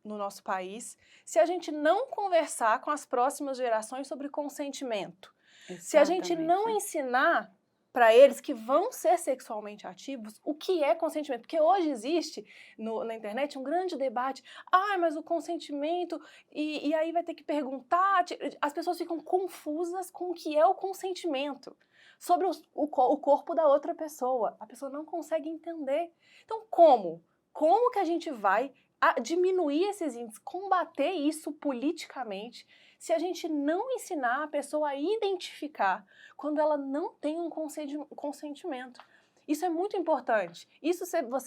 no nosso país se a gente não conversar com as próximas gerações sobre consentimento? Se a gente não ensinar para eles que vão ser sexualmente ativos o que é consentimento, porque hoje existe na internet um grande debate, mas o consentimento, e aí vai ter que perguntar, as pessoas ficam confusas com o que é o consentimento sobre o corpo da outra pessoa, a pessoa não consegue entender. Então como que a gente vai diminuir esses índices, combater isso politicamente, se a gente não ensinar a pessoa a identificar quando ela não tem um consentimento? Isso é muito importante. Isso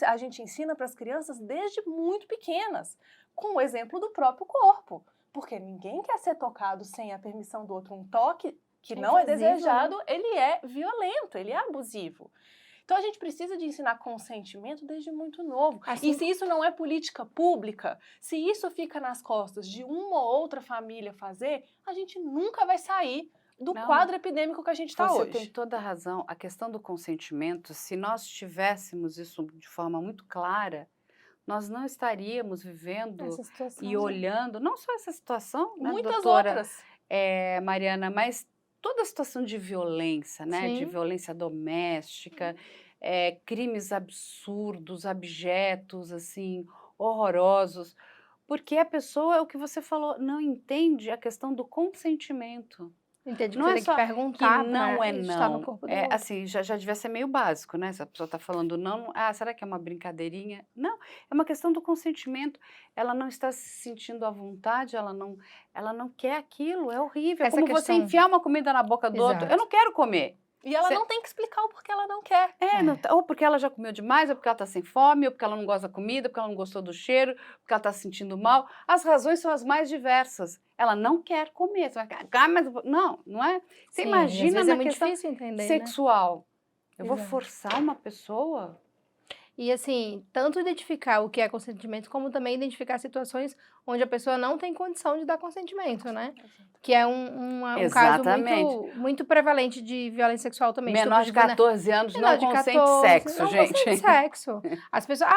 a gente ensina para as crianças desde muito pequenas, com o exemplo do próprio corpo. Porque ninguém quer ser tocado sem a permissão do outro. Um toque que não é desejado, ele é violento, ele é abusivo. Então, a gente precisa de ensinar consentimento desde muito novo. Assim, e se isso não é política pública, se isso fica nas costas de uma ou outra família fazer, a gente nunca vai sair do quadro epidêmico que a gente está hoje. Você tem toda a razão. A questão do consentimento, se nós tivéssemos isso de forma muito clara, nós não estaríamos vivendo e olhando, não só essa situação, né, muitas doutora outras. Mariana, mas toda a situação de violência, né? De violência doméstica, crimes absurdos, abjetos, assim, horrorosos, porque a pessoa, é o que você falou, não entende a questão do consentimento. Entende que Não você é tem só que perguntar que não pra é estar no não. corpo do outro. Assim, já devia ser meio básico, né? Se a pessoa está falando não, será que é uma brincadeirinha? Não, é uma questão do consentimento. Ela não está se sentindo à vontade, ela não quer aquilo, é horrível. É como você enfiar uma comida na boca do outro. Eu não quero comer. E ela não tem que explicar o porquê ela não quer. Ou porque ela já comeu demais, ou porque ela está sem fome, ou porque ela não gosta da comida, porque ela não gostou do cheiro, porque ela está se sentindo mal. As razões são as mais diversas. Ela não quer comer. Você vai, mas não é? Você imagina na questão sexual. Né? Eu vou forçar uma pessoa? E assim, tanto identificar o que é consentimento, como também identificar situações onde a pessoa não tem condição de dar consentimento, né? Que é um caso muito prevalente de violência sexual também. Menor de 14 anos não consente sexo, não gente. Consente sexo. As pessoas,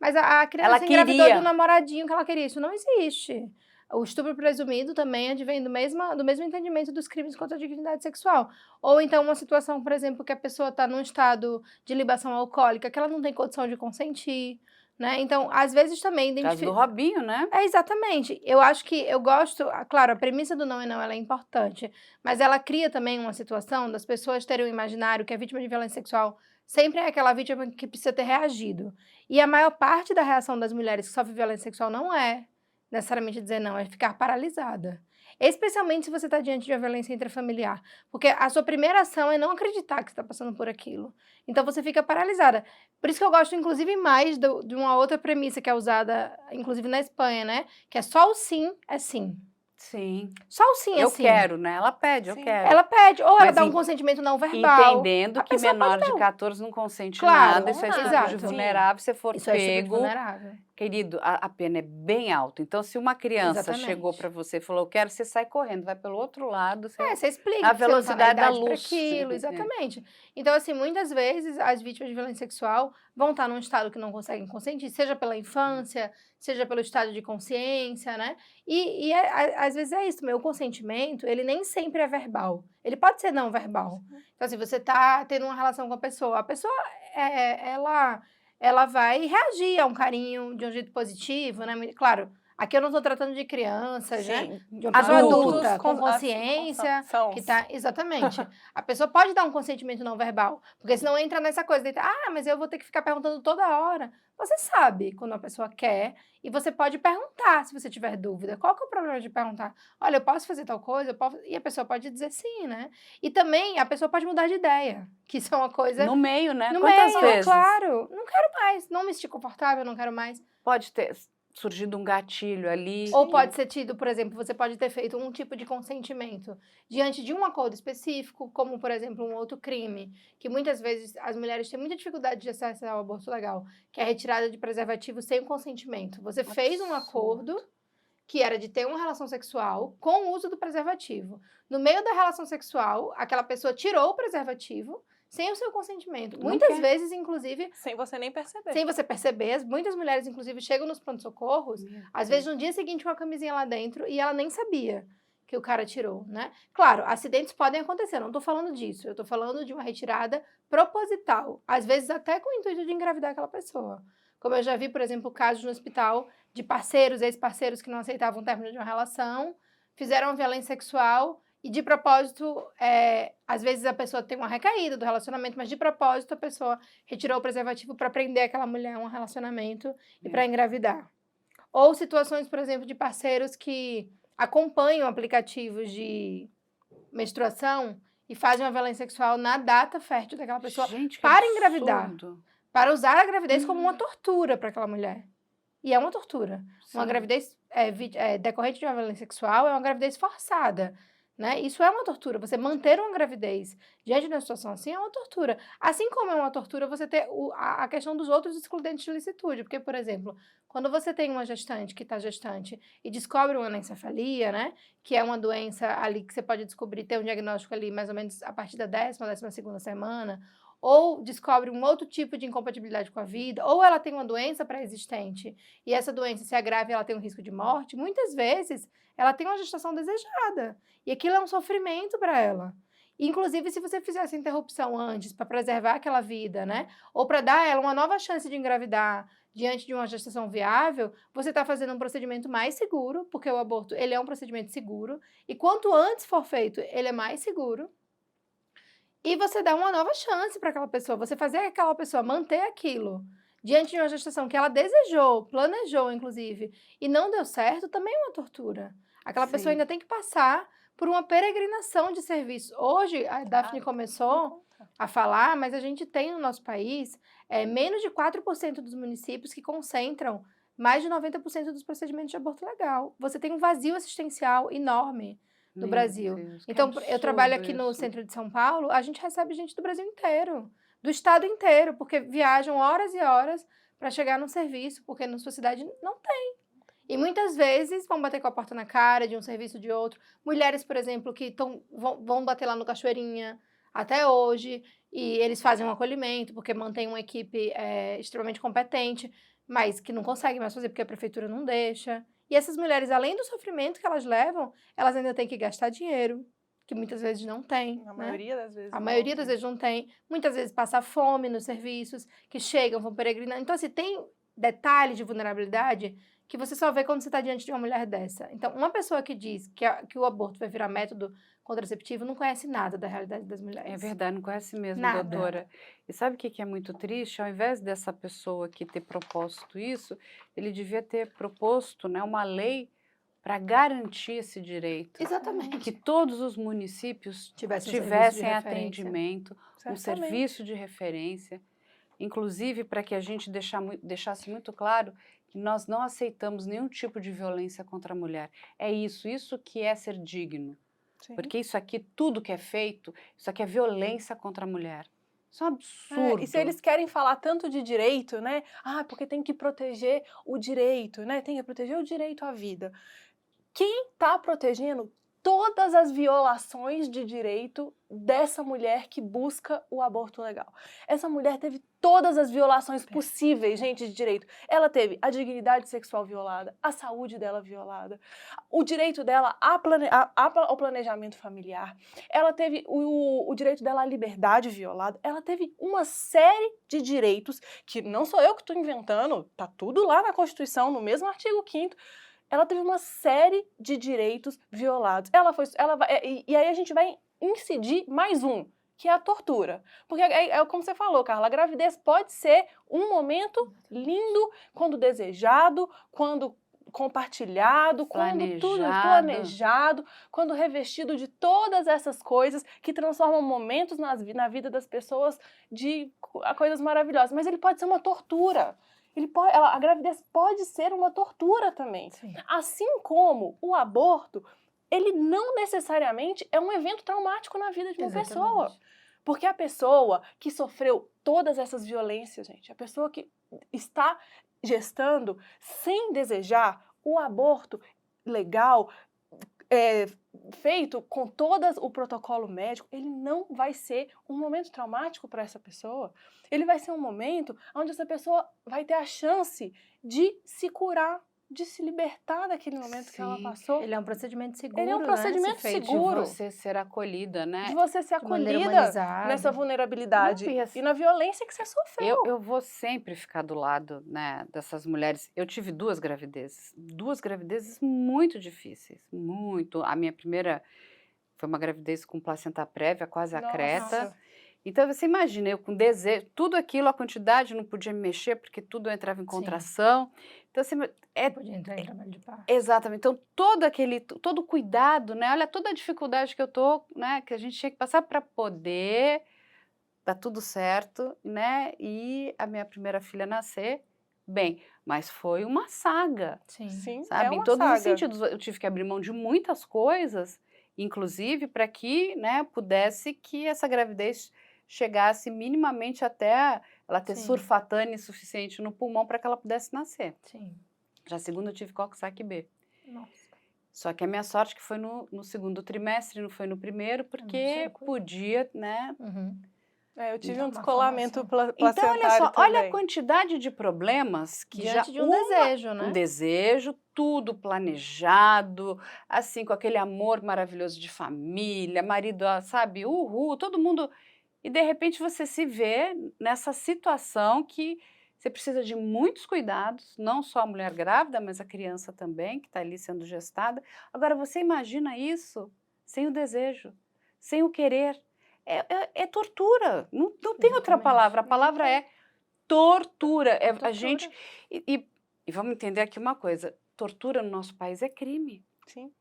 mas a criança engravidou do namoradinho que ela queria. Isso não existe. O estupro presumido também advém do mesmo entendimento dos crimes contra a dignidade sexual. Ou então uma situação, por exemplo, que a pessoa está num estado de libação alcoólica, que ela não tem condição de consentir, né? Então, às vezes também caso do Robinho, né? Exatamente. Eu acho que eu gosto, claro, a premissa do não é não, ela é importante, mas ela cria também uma situação das pessoas terem um imaginário que a vítima de violência sexual sempre é aquela vítima que precisa ter reagido. E a maior parte da reação das mulheres que sofrem violência sexual não é necessariamente dizer não, é ficar paralisada. Especialmente se você está diante de uma violência intrafamiliar. Porque a sua primeira ação é não acreditar que você está passando por aquilo. Então você fica paralisada. Por isso que eu gosto, inclusive, mais de uma outra premissa que é usada, inclusive na Espanha, né? Que é só o sim é sim. Sim. Só o sim é sim. Eu quero, né? Ela pede, eu quero. Ela pede, ou ela dá um consentimento não verbal. Entendendo que menor de 14 não consente nada, isso é estupro de vulnerável, se for isso pego, vulnerável. Querido, a pena é bem alta. Então, se uma criança chegou para você e falou, eu quero, você sai correndo, vai pelo outro lado. Você explica. A velocidade da luz. Aquilo, exatamente. Então, assim, muitas vezes as vítimas de violência sexual vão estar num estado que não conseguem consentir, seja pela infância, seja pelo estado de consciência, né? E às vezes é isso, o consentimento, ele nem sempre é verbal. Ele pode ser não verbal. Então, assim, você tá tendo uma relação com a pessoa ela vai reagir a um carinho de um jeito positivo, né? Claro, Aqui eu não estou tratando de crianças, né? Sim. De uma pessoa Adultos, adulta, com com- consciência, são- que tá... Exatamente. A pessoa pode dar um consentimento não verbal, porque senão entra nessa coisa de, mas eu vou ter que ficar perguntando toda hora. Você sabe quando a pessoa quer e você pode perguntar se você tiver dúvida. Qual que é o problema de perguntar? Olha, eu posso fazer tal coisa? Eu posso... E a pessoa pode dizer sim, né? E também a pessoa pode mudar de ideia, que isso é uma coisa... No meio, né? No Quantas meio, vezes? claro. Não quero mais, não me senti confortável, não quero mais. Pode ter surgido um gatilho ali. Ou pode ser tido, por exemplo, você pode ter feito um tipo de consentimento diante de um acordo específico, como, por exemplo, um outro crime, que muitas vezes as mulheres têm muita dificuldade de acesso ao aborto legal, que é a retirada de preservativo sem o consentimento. Você fez um acordo que era de ter uma relação sexual com o uso do preservativo. No meio da relação sexual, aquela pessoa tirou o preservativo sem o seu consentimento. Não Muitas quer. vezes, inclusive, Sem você nem perceber. sem você perceber, muitas mulheres, inclusive, chegam nos pronto-socorros, às vezes no dia seguinte com a camisinha lá dentro, e ela nem sabia que o cara tirou, né? Claro, acidentes podem acontecer, não tô falando disso, eu tô falando de uma retirada proposital, às vezes até com o intuito de engravidar aquela pessoa. Como eu já vi, por exemplo, casos no hospital de parceiros, ex-parceiros que não aceitavam o término de uma relação, fizeram uma violência sexual e, de propósito, às vezes a pessoa tem uma recaída do relacionamento, mas de propósito a pessoa retirou o preservativo para prender aquela mulher a um relacionamento e para engravidar. Ou situações, por exemplo, de parceiros que acompanham aplicativos de menstruação e fazem uma violência sexual na data fértil daquela pessoa, Gente, que para engravidar. absurdo. para usar a gravidez como uma tortura para aquela mulher. E é uma tortura. Uma Sim. gravidez decorrente de uma violência sexual é uma gravidez forçada, né? Isso é uma tortura. Você manter uma gravidez diante de uma situação assim é uma tortura. Assim como é uma tortura você ter a questão dos outros excludentes de licitude. Porque, por exemplo, quando você tem uma gestante que está gestante e descobre uma anencefalia, né? Que é uma doença ali que você pode descobrir, ter um diagnóstico ali mais ou menos a partir da 12ª semana, ou descobre um outro tipo de incompatibilidade com a vida, ou ela tem uma doença pré-existente e essa doença se agrava e ela tem um risco de morte, muitas vezes ela tem uma gestação desejada e aquilo é um sofrimento para ela. Inclusive, se você fizer essa interrupção antes para preservar aquela vida, né, ou para dar a ela uma nova chance de engravidar diante de uma gestação viável, você está fazendo um procedimento mais seguro, porque o aborto ele é um procedimento seguro e quanto antes for feito, ele é mais seguro. E você dá uma nova chance para aquela pessoa, você fazer aquela pessoa manter aquilo diante de uma gestação que ela desejou, planejou, inclusive, e não deu certo, também é uma tortura. Aquela pessoa ainda tem que passar por uma peregrinação de serviço. Hoje, a Daphne começou a falar, mas a gente tem no nosso país menos de 4% dos municípios que concentram mais de 90% dos procedimentos de aborto legal. Você tem um vazio assistencial enorme do Brasil. Então, eu trabalho aqui no centro de São Paulo, a gente recebe gente do Brasil inteiro, do estado inteiro, porque viajam horas e horas para chegar no serviço, porque na sua cidade não tem. E muitas vezes vão bater com a porta na cara de um serviço de outro. Mulheres, por exemplo, que vão bater lá no Cachoeirinha até hoje, e eles fazem um acolhimento, porque mantém uma equipe extremamente competente, mas que não conseguem mais fazer porque a prefeitura não deixa. E essas mulheres, além do sofrimento que elas levam, elas ainda têm que gastar dinheiro, que muitas vezes não tem. A maioria das vezes. A maioria das vezes não tem. Muitas vezes passa fome nos serviços, que chegam, vão peregrinar. Então, assim, tem detalhes de vulnerabilidade que você só vê quando você está diante de uma mulher dessa. Então, uma pessoa que diz que o aborto vai virar método contraceptivo não conhece nada da realidade das mulheres. É verdade, não conhece mesmo, Nada. doutora. E sabe o que é muito triste? Ao invés dessa pessoa que ter proposto isso, ele devia ter proposto, né, uma lei para garantir esse direito. Exatamente. Que todos os municípios Tivessem tivessem atendimento, um Certamente. serviço de referência, inclusive para que a gente deixasse muito claro que nós não aceitamos nenhum tipo de violência contra a mulher. É isso que é ser digno. Sim. Porque isso aqui, tudo que é feito, isso aqui é violência contra a mulher. Isso é um absurdo. E se eles querem falar tanto de direito, né? Porque tem que proteger o direito, né? Tem que proteger o direito à vida. Quem está protegendo todas as violações de direito dessa mulher que busca o aborto legal? Essa mulher teve todas as violações possíveis, gente, de direito. Ela teve a dignidade sexual violada, a saúde dela violada, o direito dela ao planejamento familiar, ela teve o direito dela à liberdade violado, ela teve uma série de direitos que não sou eu que estou inventando, tá tudo lá na Constituição, no mesmo artigo 5º, ela teve uma série de direitos violados. E aí a gente vai incidir mais um, que é a tortura. Porque é como você falou, Carla, a gravidez pode ser um momento lindo, quando desejado, quando compartilhado, quando tudo planejado, quando revestido de todas essas coisas que transformam momentos na vida das pessoas de coisas maravilhosas. Mas ele pode ser uma tortura. A gravidez pode ser uma tortura também. Sim. Assim como o aborto, ele não necessariamente é um evento traumático na vida de uma pessoa. Porque a pessoa que sofreu todas essas violências, gente, a pessoa que está gestando sem desejar, o aborto legal, feito com todo o protocolo médico, ele não vai ser um momento traumático para essa pessoa. Ele vai ser um momento onde essa pessoa vai ter a chance de se curar, de se libertar daquele momento que ela passou. Ele é um procedimento seguro, Ele é um procedimento seguro. De você ser acolhida, né? De você ser acolhida nessa vulnerabilidade e na violência que você sofreu. Eu vou sempre ficar do lado, né, dessas mulheres. Eu tive duas gravidezes muito difíceis, muito. A minha primeira foi uma gravidez com placenta prévia, quase acreta. Então, você imagina, eu com desejo, tudo aquilo, a quantidade, não podia me mexer, porque tudo entrava em contração. Então, assim, podia entrar em trabalho de parto. Exatamente. Então, todo o cuidado, né? Olha toda a dificuldade que eu tô, né? Que a gente tinha que passar para poder dar tudo certo, né? E a minha primeira filha nascer bem. Mas foi uma saga. Sim, sabe? em todos os sentidos. Eu tive que abrir mão de muitas coisas, inclusive para que, né, pudesse que essa gravidez chegasse minimamente até ela ter surfatane suficiente no pulmão para que ela pudesse nascer. Sim. Já a segunda eu tive Coxsackie B. Nossa. Só que a minha sorte que foi no segundo trimestre, não foi no primeiro, porque podia, né? Eu tive um descolamento placentário Então, olha só, também. olha a quantidade de problemas que diante de um desejo, né? Um desejo, tudo planejado, assim, com aquele amor maravilhoso de família, marido, sabe, todo mundo. E, de repente, você se vê nessa situação que você precisa de muitos cuidados, não só a mulher grávida, mas a criança também, que está ali sendo gestada. Agora, você imagina isso sem o desejo, sem o querer. É tortura, não tem outra palavra. A palavra é tortura. A gente... E vamos entender aqui uma coisa, tortura no nosso país é crime. Sim.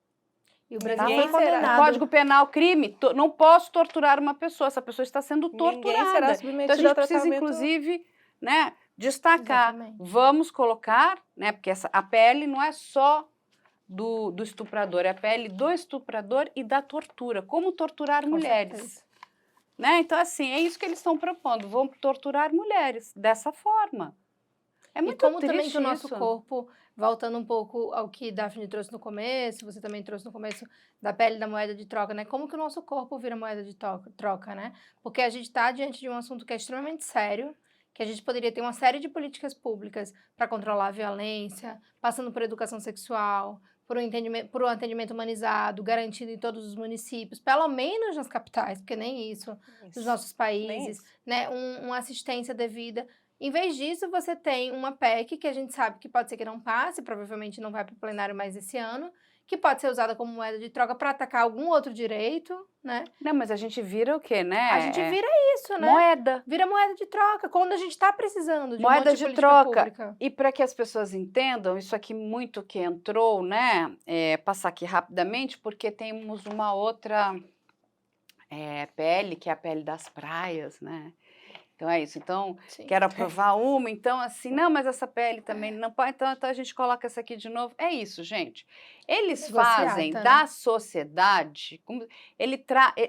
E o Brasil foi condenado. Código Penal, crime, não posso torturar uma pessoa, essa pessoa está sendo torturada. Ninguém será submetido então a gente a precisa, tratamento... inclusive, né, destacar. Exatamente. Vamos colocar, né, porque a pele não é só do estuprador, é a pele do estuprador e da tortura. Como torturar mulheres. Né? Então, assim, é isso que eles estão propondo. Vão torturar mulheres dessa forma. É muito triste. E como triste também que o nosso isso. corpo, voltando um pouco ao que Daphne trouxe no começo, você também trouxe no começo da pele da moeda de troca, né? Como que o nosso corpo vira moeda de troca, né? Porque a gente está diante de um assunto que é extremamente sério, que a gente poderia ter uma série de políticas públicas para controlar a violência, passando por educação sexual, por um atendimento humanizado, garantido em todos os municípios, pelo menos nas capitais, porque nem isso, nos nossos países, né? Uma assistência devida. Em vez disso, você tem uma PEC que a gente sabe que pode ser que não passe, provavelmente não vai para o plenário mais esse ano, que pode ser usada como moeda de troca para atacar algum outro direito, né? Não, mas a gente vira o quê, né? A gente vira isso, né? Moeda. Vira moeda de troca, quando a gente está precisando de moeda um monte de política troca. Pública. E para que as pessoas entendam, isso aqui muito que entrou, né? Passar aqui rapidamente, porque temos uma outra pele, que é a pele das praias, né? Então é isso. Então, quero aprovar uma, então assim, não, mas essa pele também não pode, então a gente coloca essa aqui de novo. É isso, gente. Eles fazem da sociedade,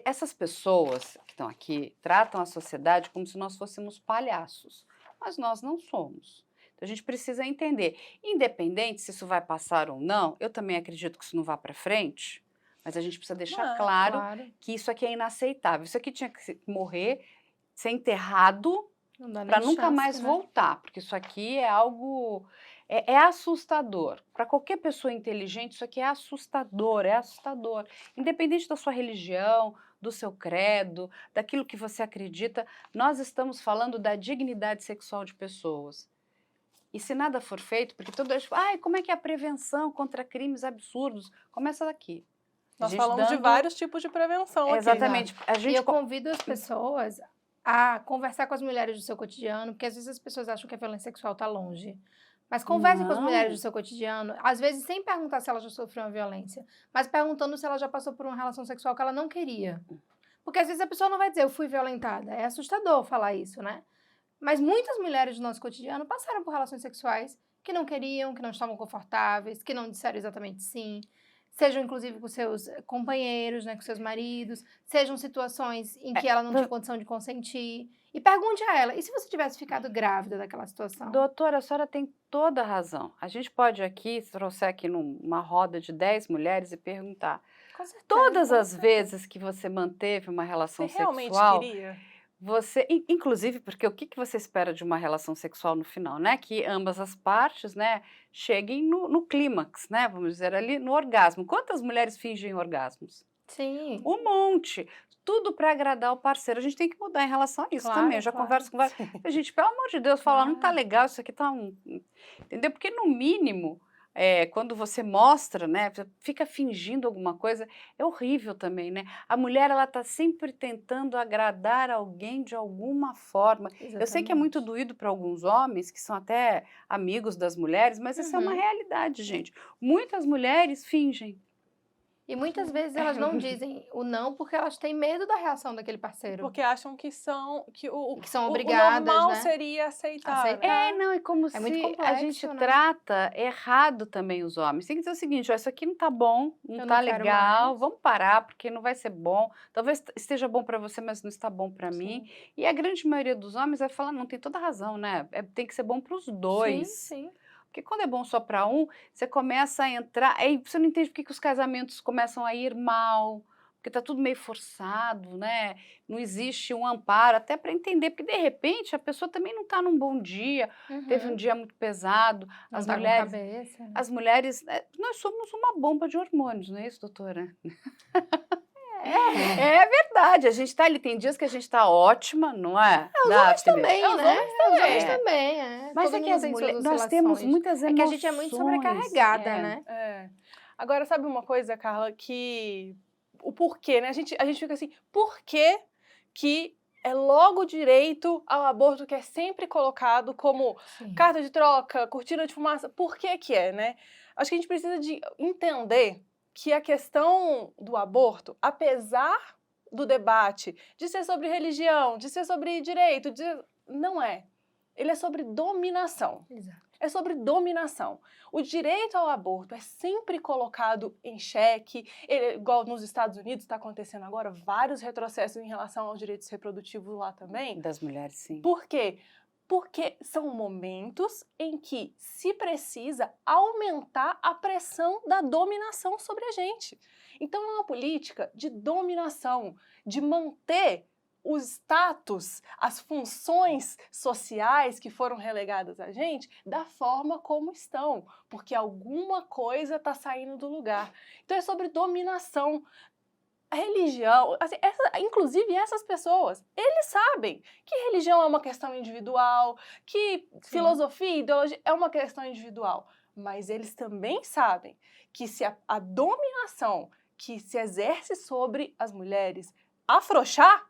essas pessoas que estão aqui tratam a sociedade como se nós fôssemos palhaços, mas nós não somos. Então a gente precisa entender, independente se isso vai passar ou não, eu também acredito que isso não vá para frente, mas a gente precisa deixar claro que isso aqui é inaceitável. Isso aqui tinha que morrer, ser enterrado para nunca mais voltar, porque isso aqui é algo, é assustador. Para qualquer pessoa inteligente, isso aqui é assustador, Independente da sua religião, do seu credo, daquilo que você acredita, nós estamos falando da dignidade sexual de pessoas. E se nada for feito, porque todo mundo fala, ai, como é que é a prevenção contra crimes absurdos? Começa daqui. Nós falamos de vários tipos de prevenção aqui. Exatamente. E eu convido as pessoas a conversar com as mulheres do seu cotidiano, porque às vezes as pessoas acham que a violência sexual está longe. Mas converse com as mulheres do seu cotidiano, às vezes sem perguntar se ela já sofreu uma violência, mas perguntando se ela já passou por uma relação sexual que ela não queria. Porque às vezes a pessoa não vai dizer, eu fui violentada. É assustador falar isso, né? Mas muitas mulheres do nosso cotidiano passaram por relações sexuais que não queriam, que não estavam confortáveis, que não disseram exatamente sim. Sejam, inclusive, com seus companheiros, né, com seus maridos. Sejam situações em que ela não tinha condição de consentir. E pergunte a ela, e se você tivesse ficado grávida daquela situação? Doutora, a senhora tem toda a razão. A gente pode aqui, se trouxer aqui numa roda de 10 mulheres e perguntar. Com certeza, Todas as vezes que você manteve uma relação Você realmente sexual... queria? Você, inclusive, porque o que você espera de uma relação sexual no final, né? Que ambas as partes, né, cheguem no clímax, né? Vamos dizer ali, no orgasmo. Quantas mulheres fingem orgasmos? Sim. Um monte. Tudo para agradar o parceiro. A gente tem que mudar em relação a isso também. Eu já converso com várias... A gente, pelo amor de Deus, fala, não tá legal, isso aqui tá Entendeu? Porque no mínimo... quando você mostra, né, fica fingindo alguma coisa, é horrível também, né? A mulher, ela tá sempre tentando agradar alguém de alguma forma. Exatamente. Eu sei que é muito doído para alguns homens, que são até amigos das mulheres, mas isso é uma realidade, gente. Muitas mulheres fingem. E muitas vezes elas não dizem o não porque elas têm medo da reação daquele parceiro. Porque acham que são obrigadas, o normal né? seria aceitar. Não, é como se muito complexo, a gente né? trata errado também os homens. Tem que dizer o seguinte, ó, isso aqui não tá bom, não Eu tá não quero legal, mais. vamos parar, porque não vai ser bom. Talvez esteja bom para você, mas não está bom para mim. E a grande maioria dos homens vai falar, não, tem toda razão, né? Tem que ser bom para os dois. Sim. Porque quando é bom só para um, você começa a entrar... Aí você não entende por que os casamentos começam a ir mal, porque tá tudo meio forçado, né? Não existe um amparo, até para entender, porque de repente a pessoa também não está num bom dia, teve um dia muito pesado. Não As tá mulheres, com cabeça, né? as mulheres, nós somos uma bomba de hormônios, não é isso, doutora? É verdade, a gente tá ali, tem dias que a gente tá ótima, não é? Os homens também, Os né? homens Os homens também, Mas Todo é que mundo as tem suas mulheres, nós temos oscilações. muitas emoções. É que a gente é muito sobrecarregada, né? É. Agora, sabe uma coisa, Carla, que... O porquê, né? A gente fica assim, por que é logo direito ao aborto que é sempre colocado como carta de troca, cortina de fumaça? Por que é, né? Acho que a gente precisa de entender que a questão do aborto, apesar do debate de ser sobre religião, de ser sobre direito, não é. Ele é sobre dominação. Exato. É sobre dominação. O direito ao aborto é sempre colocado em xeque, igual nos Estados Unidos está acontecendo agora, vários retrocessos em relação aos direitos reprodutivos lá também. Das mulheres, sim. Por quê? Porque são momentos em que se precisa aumentar a pressão da dominação sobre a gente. Então é uma política de dominação, de manter o status, as funções sociais que foram relegadas a gente, da forma como estão, porque alguma coisa está saindo do lugar. Então é sobre dominação. A religião, assim, inclusive essas pessoas, eles sabem que religião é uma questão individual, que filosofia, ideologia é uma questão individual, mas eles também sabem que se a dominação que se exerce sobre as mulheres afrouxar,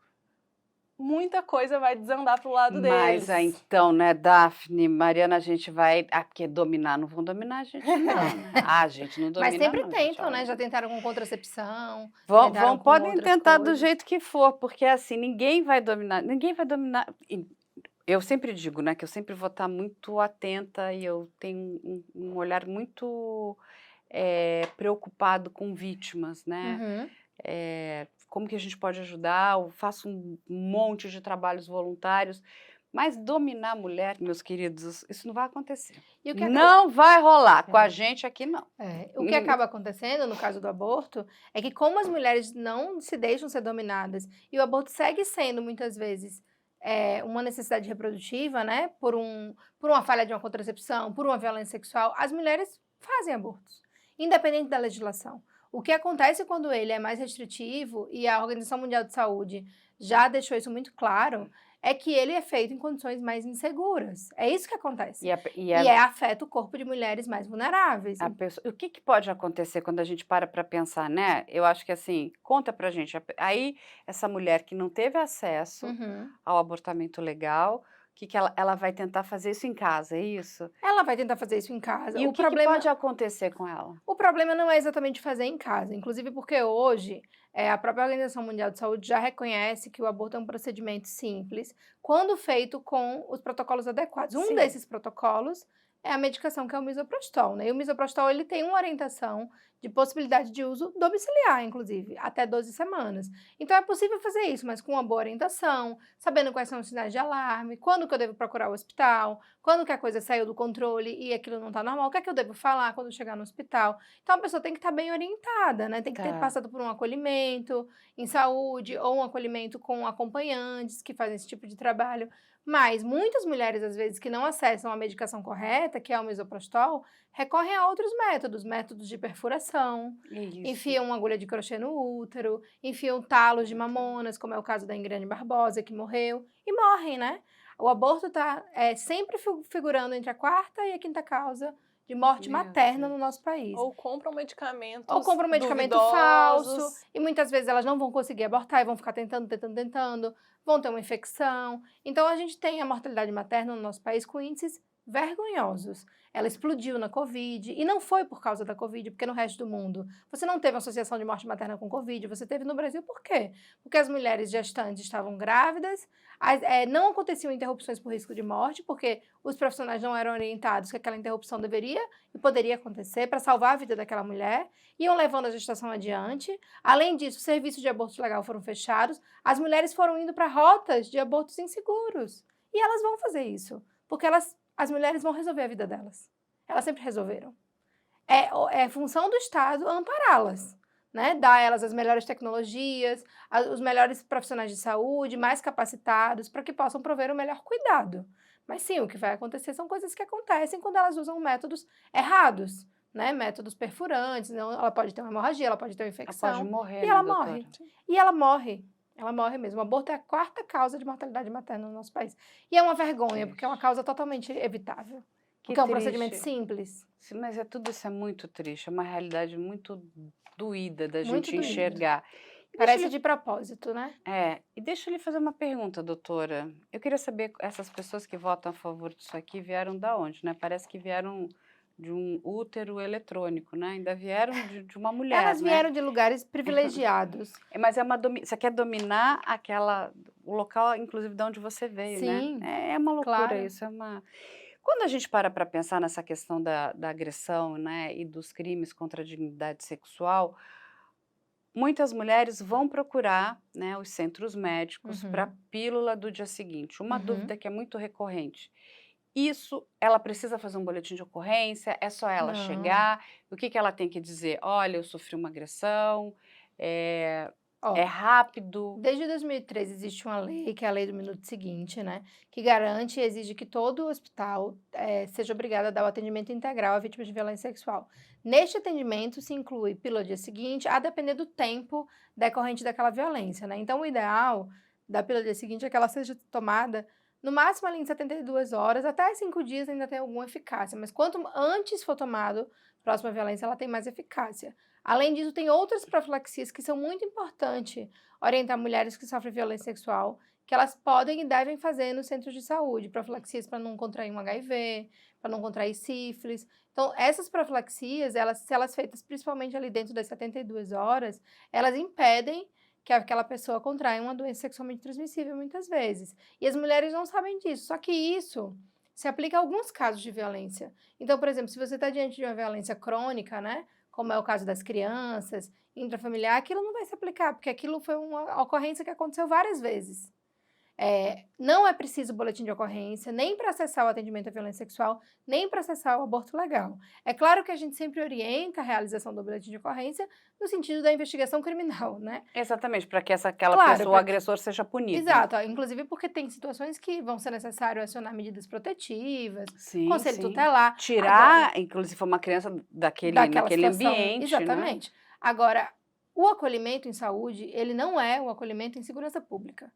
muita coisa vai desandar pro lado deles. Mas então, né, Daphne, Mariana, a gente vai... Porque dominar, não vão dominar a gente não, né? A gente não domina Mas sempre não, tentam, gente, né? Já tentaram com contracepção. Podem tentar do jeito que for, porque assim, ninguém vai dominar. Eu sempre digo, né, que eu sempre vou estar muito atenta e eu tenho um olhar muito preocupado com vítimas, né? Como que a gente pode ajudar? Eu faço um monte de trabalhos voluntários, mas dominar a mulher, meus queridos, isso não vai acontecer. Não vai rolar, com a gente aqui não. O que acaba acontecendo, no caso do aborto, é que como as mulheres não se deixam ser dominadas, e o aborto segue sendo, muitas vezes, uma necessidade reprodutiva, né, por uma falha de uma contracepção, por uma violência sexual, as mulheres fazem abortos, independente da legislação. O que acontece quando ele é mais restritivo, e a Organização Mundial de Saúde já deixou isso muito claro, é que ele é feito em condições mais inseguras. É isso que acontece. E Afeta o corpo de mulheres mais vulneráveis. o que que pode acontecer quando a gente para pensar, né? Eu acho que assim, conta pra gente. Aí, essa mulher que não teve acesso Uhum. ao abortamento legal, que ela vai tentar fazer isso em casa, é isso? Ela vai tentar fazer isso em casa. E o que que pode acontecer com ela? O problema não é exatamente fazer em casa, inclusive porque hoje a própria Organização Mundial de Saúde já reconhece que o aborto é um procedimento simples, quando feito com os protocolos adequados. Um Sim. desses protocolos é a medicação que é o misoprostol, né? E o misoprostol, ele tem uma orientação de possibilidade de uso domiciliar, inclusive, até 12 semanas. Então é possível fazer isso, mas com uma boa orientação, sabendo quais são os sinais de alarme, quando que eu devo procurar o hospital, quando que a coisa saiu do controle e aquilo não está normal, o que é que eu devo falar quando chegar no hospital. Então a pessoa tem que estar bem orientada, né? Tem que ter Tá. passado por um acolhimento em saúde ou um acolhimento com acompanhantes que fazem esse tipo de trabalho. Mas muitas mulheres, às vezes, que não acessam a medicação correta, que é o misoprostol, recorrem a outros métodos de perfuração, Isso. enfiam uma agulha de crochê no útero, enfiam talos de mamonas, como é o caso da Ingriane Barbosa, que morreu, e morrem, né? O aborto está sempre figurando entre a quarta e a quinta causa de morte Meu materna no Deus. nosso país. Ou compram medicamentos Ou compram um medicamento duvidosos. falso, e muitas vezes elas não vão conseguir abortar e vão ficar tentando, vão ter uma infecção. Então, a gente tem a mortalidade materna no nosso país com índices vergonhosos. Ela explodiu na Covid, e não foi por causa da Covid, porque no resto do mundo você não teve associação de morte materna com Covid, você teve no Brasil por quê? Porque as mulheres gestantes estavam grávidas, não aconteciam interrupções por risco de morte, porque os profissionais não eram orientados que aquela interrupção deveria e poderia acontecer para salvar a vida daquela mulher, iam levando a gestação adiante. Além disso, os serviços de aborto legal foram fechados, as mulheres foram indo para rotas de abortos inseguros. E elas vão fazer isso, porque as mulheres vão resolver a vida delas. Elas sempre resolveram. É função do Estado ampará-las, né? Dar a elas as melhores tecnologias, os melhores profissionais de saúde, mais capacitados, para que possam prover o melhor cuidado. Mas sim, o que vai acontecer são coisas que acontecem quando elas usam métodos errados, né? Métodos perfurantes, ela pode ter uma hemorragia, ela pode ter uma infecção. Ela pode morrer, E né, ela doutora? morre. E ela morre. Ela morre mesmo. O aborto é a quarta causa de mortalidade materna no nosso país. E é uma vergonha, porque é uma causa totalmente evitável. Que Porque é um triste. procedimento simples. Sim, mas tudo isso é muito triste, é uma realidade muito doída da Muito gente doída. enxergar. E Parece de propósito, né? e deixa eu lhe fazer uma pergunta, doutora. Eu queria saber, essas pessoas que votam a favor disso aqui vieram da onde, né? Parece que vieram de um útero eletrônico, né? Ainda vieram de uma mulher, Elas né? vieram de lugares privilegiados. Mas você quer dominar o local, inclusive, de onde você veio, Sim, né? É uma loucura claro. isso, Quando a gente para pensar nessa questão da agressão, né, e dos crimes contra a dignidade sexual, muitas mulheres vão procurar, né, os centros médicos Uhum. para a pílula do dia seguinte. Uma Uhum. dúvida que é muito recorrente. Ela precisa fazer um boletim de ocorrência? É só ela Não. chegar? O que ela tem que dizer? Olha, eu sofri uma agressão, Ó, é rápido. desde 2013 existe uma lei, que é a Lei do Minuto Seguinte, né? Que garante e exige que todo hospital seja obrigado a dar o atendimento integral a vítimas de violência sexual. Neste atendimento se inclui pílula do dia seguinte, a depender do tempo decorrente daquela violência, né? Então, o ideal da pílula do dia seguinte é que ela seja tomada no máximo ali em 72 horas, até 5 dias ainda tem alguma eficácia, mas quanto antes for tomado, próxima à violência, ela tem mais eficácia. Além disso, tem outras profilaxias que são muito importantes orientar mulheres que sofrem violência sexual, que elas podem e devem fazer nos centros de saúde. Profilaxias para não contrair um HIV, para não contrair sífilis. Então, essas profilaxias, se elas feitas principalmente ali dentro das 72 horas, elas impedem que aquela pessoa contraia uma doença sexualmente transmissível muitas vezes. E as mulheres não sabem disso, só que isso se aplica a alguns casos de violência. Então, por exemplo, se você está diante de uma violência crônica, né, como é o caso das crianças, intrafamiliar, aquilo não vai se aplicar, porque aquilo foi uma ocorrência que aconteceu várias vezes. Não é preciso boletim de ocorrência, nem para acessar o atendimento à violência sexual, nem para acessar o aborto legal. É claro que a gente sempre orienta a realização do boletim de ocorrência no sentido da investigação criminal, né? Exatamente, para que aquela Claro, pessoa, o agressor, seja punido. Exato, inclusive porque tem situações que vão ser necessário acionar medidas protetivas, Sim, conselho sim. tutelar. Tirar, inclusive, uma criança naquele situação, ambiente, né? exatamente. Agora, o acolhimento em saúde, ele não é o acolhimento em segurança pública.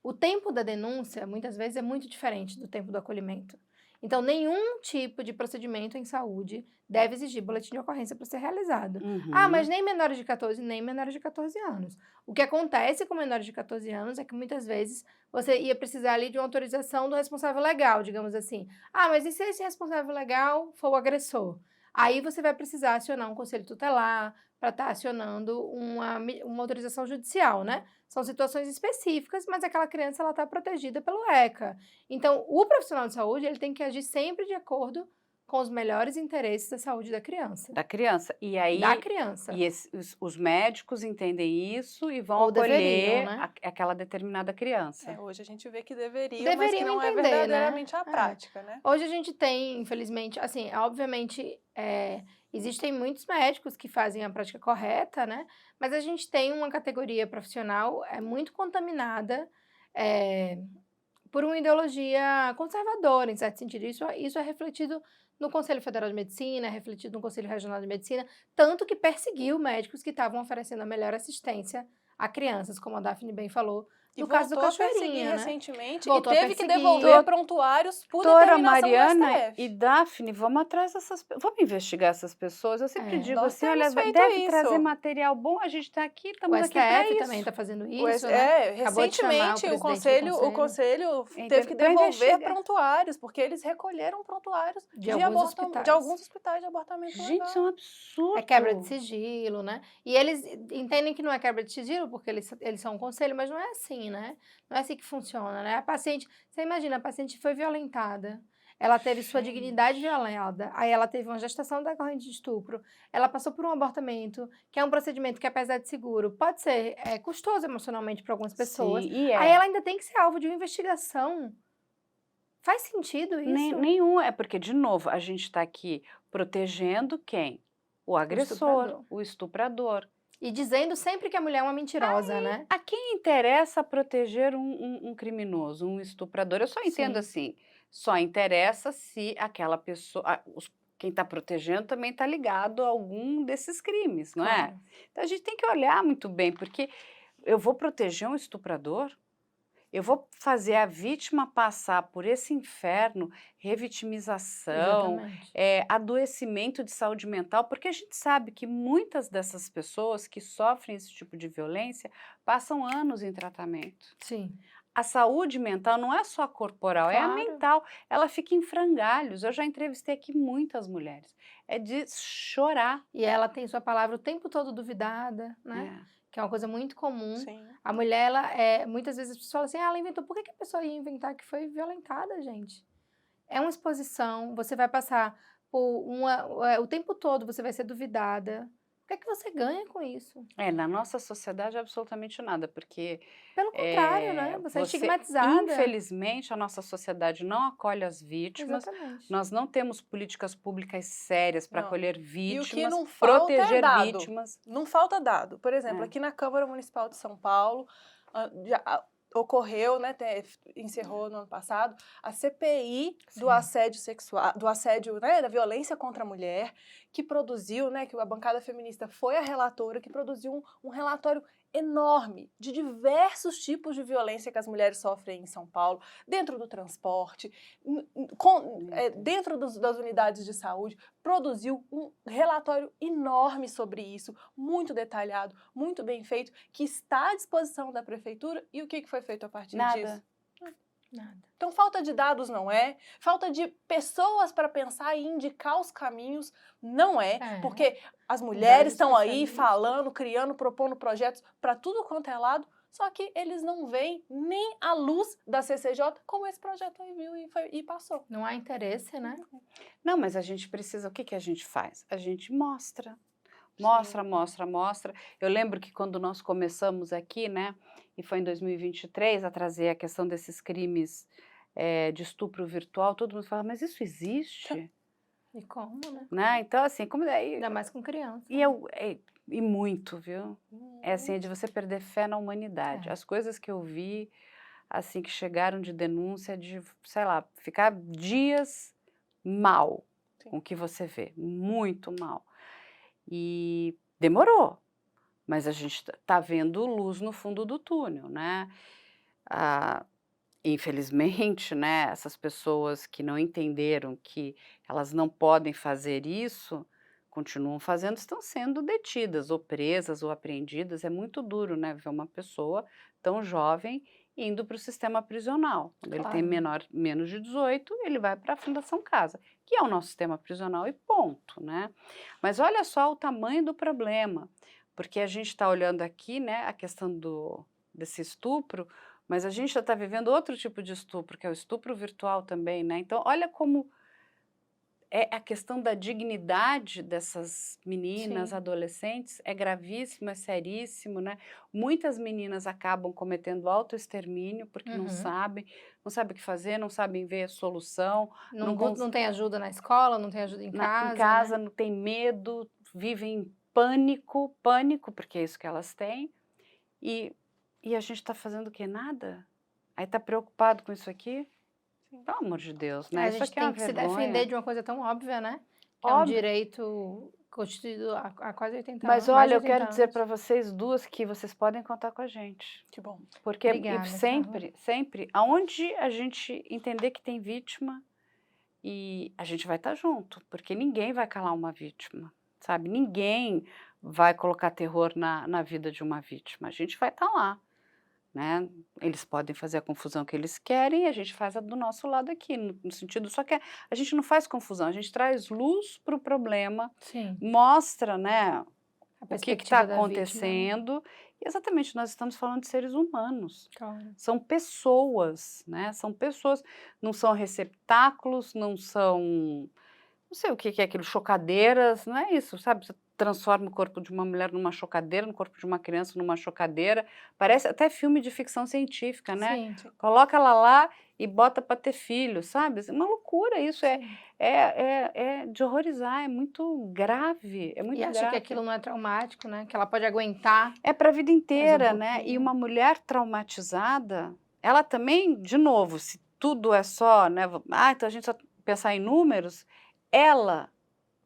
O tempo da denúncia, muitas vezes, é muito diferente do tempo do acolhimento. Então, nenhum tipo de procedimento em saúde deve exigir boletim de ocorrência para ser realizado. Ah, mas nem menores de 14, nem menores de 14 anos. O que acontece com menores de 14 anos é que muitas vezes você ia precisar ali de uma autorização do responsável legal, digamos assim. Ah, mas e se esse responsável legal for o agressor? Aí você vai precisar acionar um conselho tutelar para estar acionando uma autorização judicial, né? São situações específicas, mas aquela criança ela está protegida pelo ECA. Então, o profissional de saúde ele tem que agir sempre de acordo com os melhores interesses da saúde da criança. Da criança. E aí, Da criança. e os médicos entendem isso e vão Ou deveriam, acolher né? aquela determinada criança. Hoje a gente vê que deveriam, mas que Deveriam não é entender, né? verdadeiramente a prática, né? Hoje a gente tem, infelizmente, assim, obviamente, existem muitos médicos que fazem a prática correta, né? Mas a gente tem uma categoria profissional muito contaminada por uma ideologia conservadora, em certo sentido. Isso é refletido no Conselho Federal de Medicina, é refletido no Conselho Regional de Medicina, tanto que perseguiu médicos que estavam oferecendo a melhor assistência a crianças, como a Daphne bem falou, no caso do voltou a perseguir Cachoeirinha, né? recentemente Voltou e a teve que perseguir. devolver prontuários por Doutora determinação do Mariana STF. e Daphne, vamos atrás dessas vamos investigar essas pessoas. Eu sempre digo Nós assim, olha, temos feito deve isso. trazer material bom, a gente está aqui, O estamos aqui para STF isso. também está fazendo O isso, né? Acabou de chamar recentemente o conselho teve que Pra devolver investigar. prontuários, porque eles recolheram prontuários De alguns de alguns hospitais de abortamento Gente, legal. isso é um absurdo. É quebra de sigilo, né? E eles entendem que não é quebra de sigilo, porque eles são um conselho, mas não é assim, né? Não é assim que funciona, né? A paciente, você imagina, a paciente foi violentada, ela teve sua dignidade violada, aí ela teve uma gestação decorrente de estupro, ela passou por um abortamento, que é um procedimento que, apesar de seguro, pode ser custoso emocionalmente para algumas pessoas. Sim, e Aí ela ainda tem que ser alvo de uma investigação. Faz sentido isso? Nenhum, é porque, de novo, a gente está aqui protegendo quem? O agressor, o estuprador. E dizendo sempre que a mulher é uma mentirosa, né? A quem interessa proteger um criminoso, um estuprador? Eu só entendo Sim. assim, só interessa se aquela pessoa, quem está protegendo também está ligado a algum desses crimes, não é? Claro. Então a gente tem que olhar muito bem, porque eu vou proteger um estuprador? Eu vou fazer a vítima passar por esse inferno, revitimização, Exatamente. adoecimento de saúde mental, porque a gente sabe que muitas dessas pessoas que sofrem esse tipo de violência passam anos em tratamento. Sim. A saúde mental não é só corporal, é a Claro. mental. Ela fica em frangalhos. Eu já entrevistei aqui muitas mulheres. É de chorar. E ela tem sua palavra o tempo todo duvidada, né? Que é uma coisa muito comum. Sim. A mulher, muitas vezes as pessoas falam assim, ela inventou. Por que a pessoa ia inventar que foi violentada, gente? É uma exposição, você vai passar por o tempo todo você vai ser duvidada. O que você ganha com isso? Na nossa sociedade absolutamente nada, porque Pelo contrário, né? Você é estigmatizada. Infelizmente, a nossa sociedade não acolhe as vítimas. Exatamente. Nós não temos políticas públicas sérias para Não. acolher E o vítimas, que não falta proteger dado. vítimas. Não falta dado. Por exemplo, aqui na Câmara Municipal de São Paulo, ocorreu, né, encerrou no ano passado, a CPI do assédio sexual, né, da violência contra a mulher, que produziu, né, que a bancada feminista foi a relatora, que produziu um relatório enorme de diversos tipos de violência que as mulheres sofrem em São Paulo, dentro do transporte, dentro das unidades de saúde, produziu um relatório enorme sobre isso, muito detalhado, muito bem feito, que está à disposição da prefeitura. E o que foi feito a partir disso? Nada. Então, falta de dados não é, falta de pessoas para pensar e indicar os caminhos não porque as mulheres estão aí falando, criando, propondo projetos para tudo quanto é lado, só que eles não veem nem a luz da CCJ como esse projeto aí viu e passou. Não há interesse, né? Não, mas a gente precisa, o que a gente faz? A gente mostra. Mostra. Eu lembro que quando nós começamos aqui, né, e foi em 2023, a trazer a questão desses crimes de estupro virtual, todo mundo fala, mas isso existe? E como, né? Então, assim, como daí... Ainda mais com criança. E muito, viu? É assim, é de você perder fé na humanidade. As coisas que eu vi, assim, que chegaram de denúncia, de, sei lá, ficar dias mal com o que você vê, muito mal. E demorou, mas a gente está vendo luz no fundo do túnel, né? ah, infelizmente, né, essas pessoas que não entenderam que elas não podem fazer isso, continuam fazendo, estão sendo detidas, ou presas, ou apreendidas. É muito duro, né, ver uma pessoa tão jovem indo para o sistema prisional. Quando ele tem Claro. menos de 18, ele vai para a Fundação Casa, que é o nosso sistema prisional e ponto, né. Mas olha só o tamanho do problema, porque a gente está olhando aqui, né, a questão desse estupro, mas a gente já está vivendo outro tipo de estupro, que é o estupro virtual também, né. Então olha como é a questão da dignidade dessas meninas, Sim. adolescentes, é gravíssimo, é seríssimo, né. Muitas meninas acabam cometendo autoextermínio, porque Uhum. não sabem o que fazer, não sabem ver solução, não Não tem ajuda na escola, não tem ajuda em em casa, casa, né? não tem medo, vivem em pânico, pânico, porque é isso que elas têm, e a gente está fazendo o quê? Nada? Aí está preocupado com isso aqui? Pelo amor de Deus, né, A isso gente aqui é uma tem que se defender vergonha. de uma coisa tão óbvia, né? Que é um Óbvio. direito constituído há quase 80 Mas anos, mais olha, de eu 80 quero dizer anos. para vocês 2 que vocês podem contar com a gente, Que bom. porque Obrigada, Carla. sempre, aonde a gente entender que tem vítima, e a gente vai estar junto, porque ninguém vai calar uma vítima, sabe, ninguém vai colocar terror na vida de uma vítima, a gente vai estar lá, né. Eles podem fazer a confusão que eles querem e a gente faz a do nosso lado aqui, no sentido, só que a gente não faz confusão, a gente traz luz para o problema, Sim, mostra, né, a o que está perspectiva da vítima, né? acontecendo, e exatamente, nós estamos falando de seres humanos, Claro. são pessoas, né, são pessoas, não são receptáculos, não são, não sei o que que é aquilo, chocadeiras, não é isso, sabe, você transforma o corpo de uma mulher numa chocadeira, no corpo de uma criança numa chocadeira, parece até filme de ficção científica, né, Sim, Sim. coloca ela lá e bota para ter filho, sabe, é uma loucura isso, sim. é de horrorizar, é muito grave, é E muito acha que grave. aquilo não é traumático, né? Que ela pode aguentar É para a vida mais um inteira, né, e pouquinho. uma mulher traumatizada, ela também, de novo, se tudo é só, né, então a gente só pensar em números, ela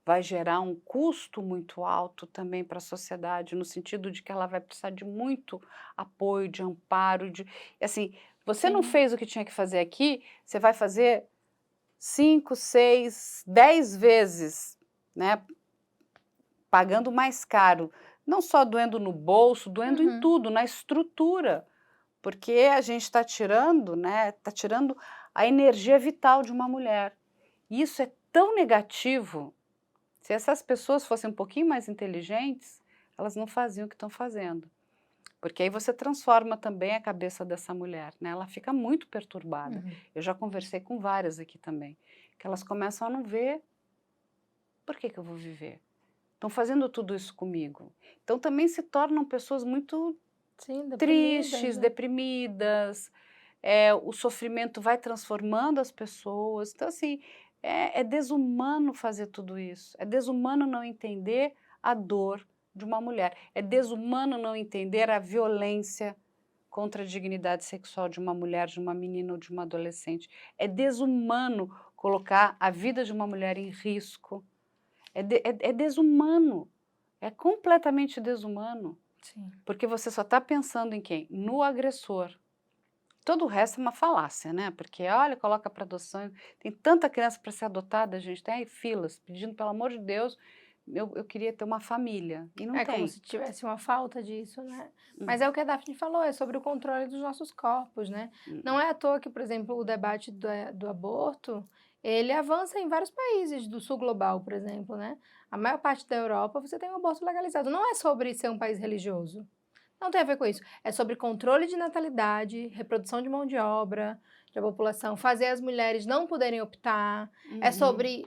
vai gerar um custo muito alto também para a sociedade, no sentido de que ela vai precisar de muito apoio, de amparo, de assim, você não Sim. fez o que tinha que fazer aqui, você vai fazer 5, 6, 10 vezes, né, pagando mais caro, não só doendo no bolso, doendo em Uhum. tudo, na estrutura, porque a gente está tirando, né, está tirando a energia vital de uma mulher. E isso é tão negativo. Se essas pessoas fossem um pouquinho mais inteligentes, elas não faziam o que estão fazendo. Porque aí você transforma também a cabeça dessa mulher, né? Ela fica muito perturbada. Uhum. Eu já conversei com várias aqui também, que elas começam a não ver por que que eu vou viver. Estão fazendo tudo isso comigo. Então também se tornam pessoas muito Sim, deprimidas, tristes, né? deprimidas, o sofrimento vai transformando as pessoas. Então, assim, é desumano fazer tudo isso. É desumano não entender a dor de uma mulher. É desumano não entender a violência contra a dignidade sexual de uma mulher, de uma menina ou de uma adolescente. É desumano colocar a vida de uma mulher em risco. É desumano. É completamente desumano. Sim. Porque você só está pensando em quem? No agressor. Todo o resto é uma falácia, né? Porque, olha, coloca para adoção. Tem tanta criança para ser adotada, gente. Tem aí filas pedindo, pelo amor de Deus, eu queria ter uma família. E não É como tem. se tivesse uma falta disso, né? Mas Hum, é o que a Daphne falou, é sobre o controle dos nossos corpos, né? Não hum. é à toa que, por exemplo, o debate do aborto, ele avança em vários países do sul global, por exemplo, né? A maior parte da Europa você tem o aborto legalizado. Não é sobre ser um país religioso. Não tem a ver com isso. É sobre controle de natalidade, reprodução de mão de obra, da população, fazer as mulheres não poderem optar. É Uhum. sobre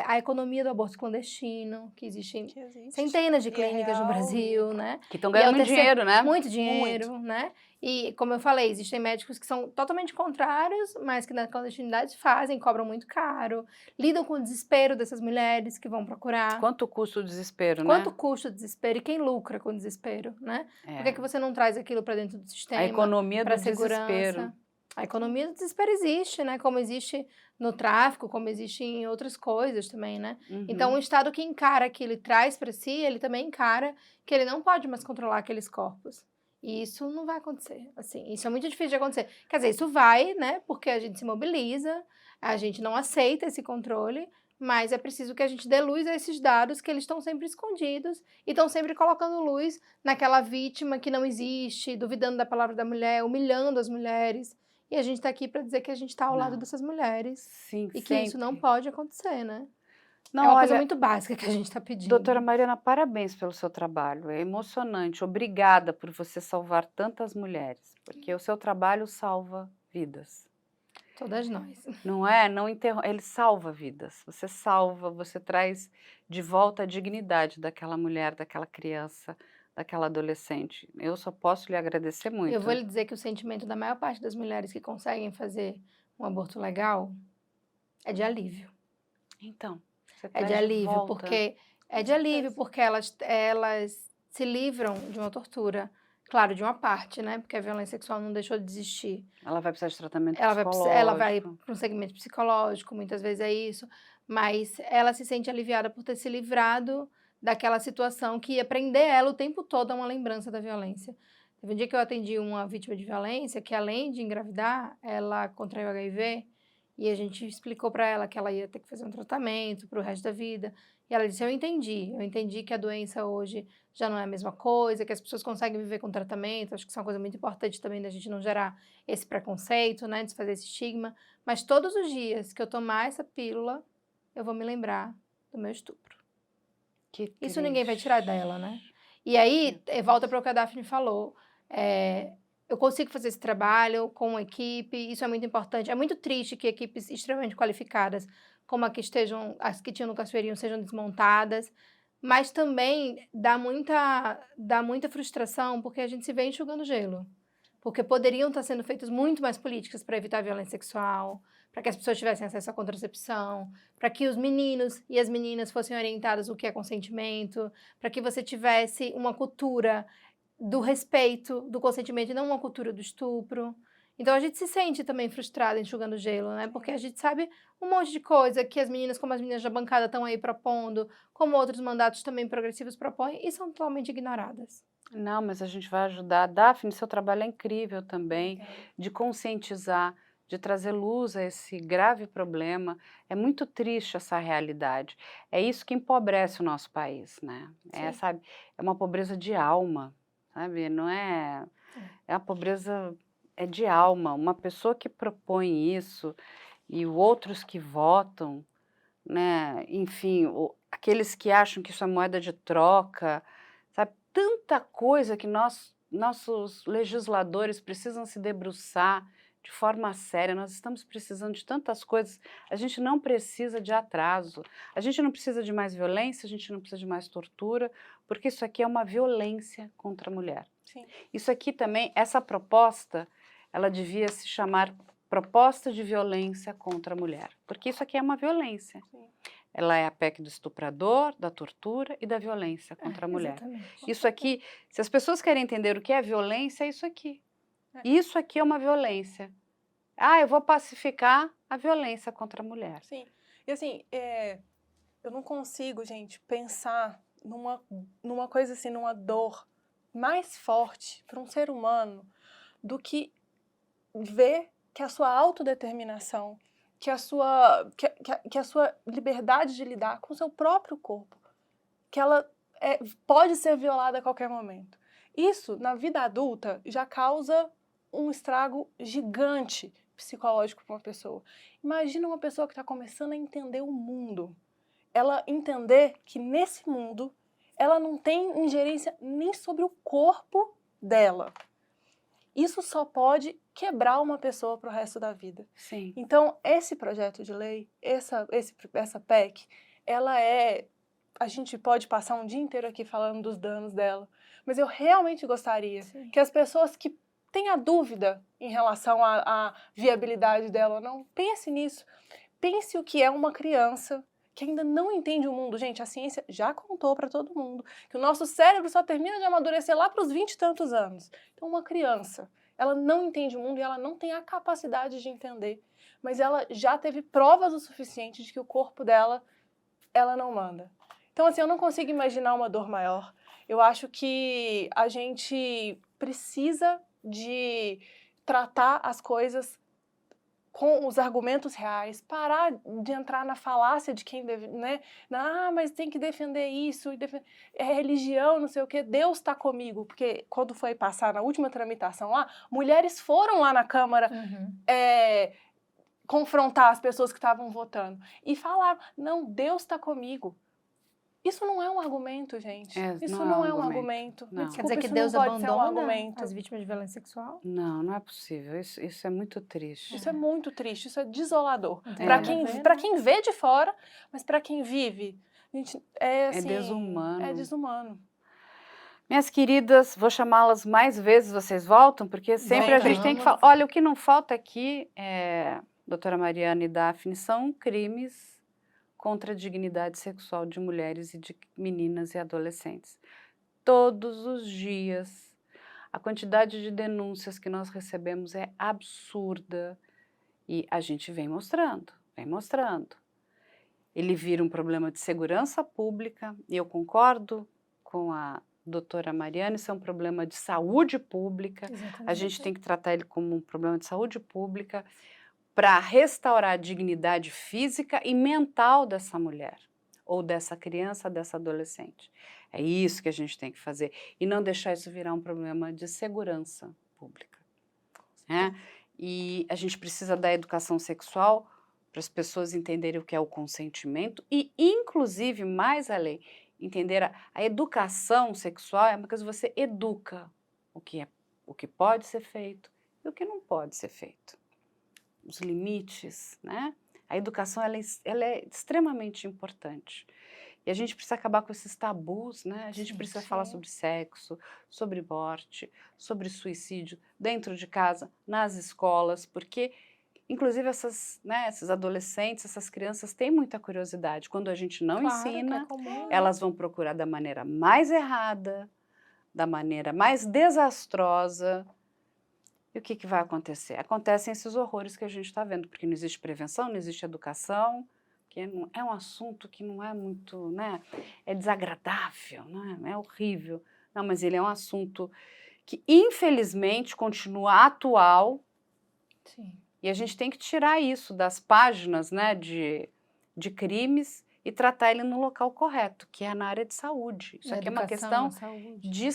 a economia do aborto clandestino, que existe Que existe. centenas de E é clínicas no real e Brasil, né? Que estão E é ganhando o muito terceiro, dinheiro, né? muito muito. dinheiro, né? E, como eu falei, existem médicos que são totalmente contrários, mas que na clandestinidade fazem, cobram muito caro, lidam com o desespero dessas mulheres que vão procurar. Quanto custa o desespero, Quanto né? custa o desespero e quem lucra com o desespero, né? Por que É. que você não traz aquilo para dentro do A sistema, economia para do desespero. segurança? A economia do desespero existe, né? Como existe no tráfico, como existe em outras coisas também, né? Então, o Uhum. Estado que encara aquilo e traz para si, ele também encara que ele não pode mais controlar aqueles corpos. E isso não vai acontecer, assim, isso é muito difícil de acontecer. Quer dizer, isso vai, né, porque a gente se mobiliza, a gente não aceita esse controle, mas é preciso que a gente dê luz a esses dados que eles estão sempre escondidos e estão sempre colocando luz naquela vítima que não existe, duvidando da palavra da mulher, humilhando as mulheres. E a gente está aqui para dizer que a gente está ao lado Não. dessas mulheres Sim, e que isso não sempre. pode acontecer, né? Não, É uma coisa olha, muito básica que a gente está pedindo. doutora Mariana, parabéns pelo seu trabalho. É emocionante. Obrigada por você salvar tantas mulheres, porque o seu trabalho salva vidas. Todas nós. Não é? Não ele salva vidas. Você salva, você traz de volta a dignidade daquela mulher, daquela criança, daquela adolescente. Eu só posso lhe agradecer muito. Eu vou lhe dizer que o sentimento da maior parte das mulheres que conseguem fazer um aborto legal é de alívio. Então, você É de traz alívio, volta. porque Com certeza. elas se livram de uma tortura. Claro, de uma parte, né? Porque a violência sexual não deixou de existir. Ela vai precisar de tratamento Ela vai psicológico. para um segmento psicológico, muitas vezes é isso, mas ela se sente aliviada por ter se livrado daquela situação que ia prender ela o tempo todo a uma lembrança da violência. Teve um dia que eu atendi uma vítima de violência que, além de engravidar, ela contraiu HIV e a gente explicou para ela que ela ia ter que fazer um tratamento para o resto da vida. E ela disse: eu entendi que a doença hoje já não é a mesma coisa, que as pessoas conseguem viver com tratamento. Acho que isso é uma coisa muito importante também da gente não gerar esse preconceito, né, desfazer esse estigma. Mas todos os dias que eu tomar essa pílula, eu vou me lembrar do meu estupro. Que Isso ninguém vai triste. tirar dela, né? E aí, volta para o que a Daphne falou. Eu consigo fazer esse trabalho com uma equipe, isso é muito importante. É muito triste que equipes extremamente qualificadas, como as que tinham no Cachoeirinho, sejam desmontadas, mas também dá muita frustração porque a gente se vê enxugando gelo. Porque poderiam estar sendo feitas muito mais políticas para evitar a violência sexual, para que as pessoas tivessem acesso à contracepção, para que os meninos e as meninas fossem orientados o que é consentimento, para que você tivesse uma cultura do respeito, do consentimento, e não uma cultura do estupro. Então a gente se sente também frustrada enxugando gelo, né? Porque a gente sabe um monte de coisa que as meninas, como as meninas da bancada, estão aí propondo, como outros mandatos também progressivos propõem, e são totalmente ignoradas. Não, mas a gente vai ajudar. Daphne, seu trabalho é incrível também, de conscientizar, de trazer luz a esse grave problema. É muito triste essa realidade. É isso que empobrece o nosso país, né? Sim. Sabe, é uma pobreza de alma, sabe? Não é... É uma pobreza de alma. Uma pessoa que propõe isso e outros que votam, né? Enfim, aqueles que acham que isso é moeda de troca, sabe? Tanta coisa que nossos legisladores precisam se debruçar de forma séria. Nós estamos precisando de tantas coisas. A gente não precisa de atraso. A gente não precisa de mais violência, a gente não precisa de mais tortura, porque isso aqui é uma violência contra a mulher. Sim. Isso aqui também, essa proposta, ela devia se chamar Proposta de Violência contra a Mulher, porque isso aqui é uma violência. Sim. Ela é a PEC do estuprador, da tortura e da violência contra a mulher. Exatamente. Isso aqui, se as pessoas querem entender o que é violência, é isso aqui. Isso aqui é uma violência. Eu vou pacificar a violência contra a mulher. Sim. E assim, eu não consigo, gente, pensar numa coisa assim, numa dor mais forte para um ser humano do que ver que a sua autodeterminação, que a sua liberdade de lidar com o seu próprio corpo, que ela pode ser violada a qualquer momento. Isso, na vida adulta, já causa um estrago gigante psicológico para uma pessoa. Imagina uma pessoa que está começando a entender o mundo. Ela entender que nesse mundo ela não tem ingerência nem sobre o corpo dela. Isso só pode quebrar uma pessoa para o resto da vida. Sim. Então, esse projeto de lei, essa PEC, a gente pode passar um dia inteiro aqui falando dos danos dela, mas eu realmente gostaria que as pessoas que têm a dúvida em relação à viabilidade dela ou não, pense nisso. Pense o que é uma criança que ainda não entende o mundo. Gente, a ciência já contou para todo mundo que o nosso cérebro só termina de amadurecer lá para os 20 e tantos anos. Então, uma criança, ela não entende o mundo e ela não tem a capacidade de entender, mas ela já teve provas o suficiente de que o corpo dela, ela não manda. Então, assim, eu não consigo imaginar uma dor maior. Eu acho que a gente precisa de tratar as coisas com os argumentos reais, parar de entrar na falácia de quem deve, né? Mas tem que defender isso, é religião, não sei o quê, Deus está comigo. Porque quando foi passar na última tramitação lá, mulheres foram lá na Câmara confrontar as pessoas que estavam votando e falaram, não, Deus está comigo. Isso não é um argumento, gente. Isso não é um argumento. Não. Desculpa, Quer dizer que isso Deus não pode ser um abandona argumento. as vítimas de violência sexual? Não, não é possível. Isso é muito triste. Isso é muito triste, isso é desolador. Não tem Para nada a ver, para né? quem vê de fora, mas para quem vive, gente, assim, desumano. É desumano. Minhas queridas, vou chamá-las mais vezes, vocês voltam, porque sempre a gente tem que falar. Olha, o que não falta aqui, doutora Mariana e Daphne, são crimes contra a dignidade sexual de mulheres e de meninas e adolescentes. Todos os dias, a quantidade de denúncias que nós recebemos é absurda e a gente vem mostrando. Ele vira um problema de segurança pública, e eu concordo com a doutora Mariana, isso é um problema de saúde pública. Exatamente. A gente tem que tratar ele como um problema de saúde pública para restaurar a dignidade física e mental dessa mulher, ou dessa criança, dessa adolescente. É isso que a gente tem que fazer, e não deixar isso virar um problema de segurança pública. Né? E a gente precisa da educação sexual para as pessoas entenderem o que é o consentimento e, inclusive, mais além, entender a educação sexual é uma coisa que você educa o que pode ser feito e o que não pode ser feito. Os limites, né? A educação ela é extremamente importante. E a gente precisa acabar com esses tabus, né? A gente precisa falar sobre sexo, sobre morte, sobre suicídio dentro de casa, nas escolas, porque, inclusive, esses adolescentes, essas crianças têm muita curiosidade. Quando a gente não ensina, elas vão procurar da maneira mais errada, da maneira mais desastrosa. E o que vai acontecer? Acontecem esses horrores que a gente está vendo, porque não existe prevenção, não existe educação, que é um assunto que não é muito, né? É desagradável, né? É horrível. Não, mas ele é um assunto que, infelizmente, continua atual. Sim. E a gente tem que tirar isso das páginas, né, de crimes e tratar ele no local correto, que é na área de saúde. Isso aqui é uma questão de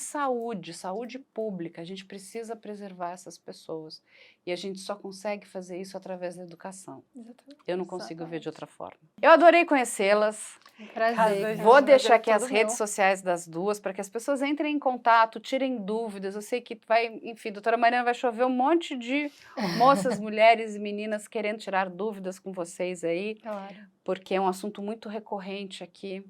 saúde pública. A gente precisa preservar essas pessoas. E a gente só consegue fazer isso através da educação. Exatamente. Eu não consigo ver de outra forma. Eu adorei conhecê-las. Prazer. Vou deixar aqui as redes sociais das duas para que as pessoas entrem em contato, tirem dúvidas. Eu sei que enfim, doutora Mariana, vai chover um monte de moças, mulheres e meninas querendo tirar dúvidas com vocês aí. Claro. Porque é um assunto muito recorrente aqui.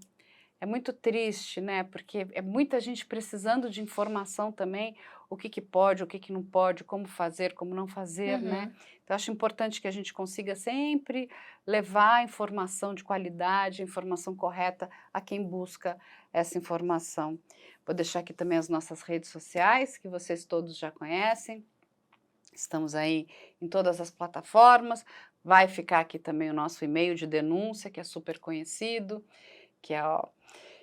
É muito triste, né? Porque é muita gente precisando de informação também, o que pode, o que não pode, como fazer, como não fazer, né? Então, acho importante que a gente consiga sempre levar a informação de qualidade, a informação correta a quem busca essa informação. Vou deixar aqui também as nossas redes sociais, que vocês todos já conhecem. Estamos aí em todas as plataformas. Vai ficar aqui também o nosso e-mail de denúncia, que é super conhecido, que é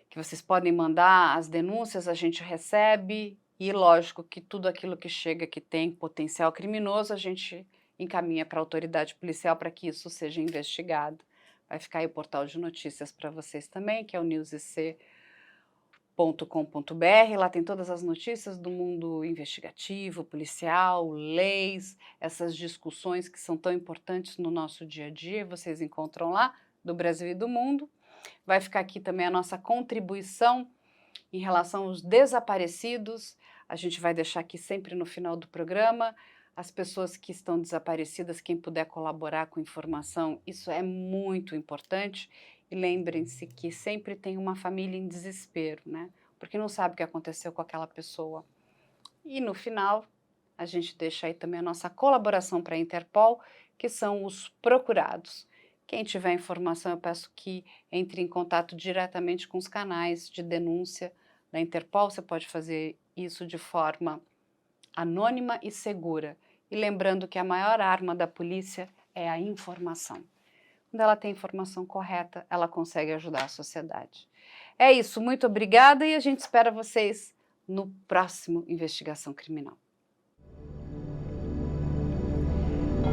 que vocês podem mandar as denúncias, a gente recebe, e lógico que tudo aquilo que chega que tem potencial criminoso, a gente encaminha para a autoridade policial para que isso seja investigado. Vai ficar aí o portal de notícias para vocês também, que é o newsec.com.br. Lá tem todas as notícias do mundo investigativo, policial, leis, essas discussões que são tão importantes no nosso dia a dia, vocês encontram lá, do Brasil e do mundo. Vai ficar aqui também a nossa contribuição em relação aos desaparecidos. A gente vai deixar aqui sempre no final do programa as pessoas que estão desaparecidas, quem puder colaborar com informação, isso é muito importante. E lembrem-se que sempre tem uma família em desespero, né? Porque não sabe o que aconteceu com aquela pessoa. E no final, a gente deixa aí também a nossa colaboração para a Interpol, que são os procurados. Quem tiver informação, eu peço que entre em contato diretamente com os canais de denúncia da Interpol. Você pode fazer isso de forma anônima e segura. E lembrando que a maior arma da polícia é a informação. Quando ela tem informação correta, ela consegue ajudar a sociedade. É isso, muito obrigada e a gente espera vocês no próximo Investigação Criminal.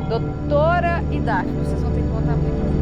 Doutora e Daphne, vocês vão ter que voltar muito.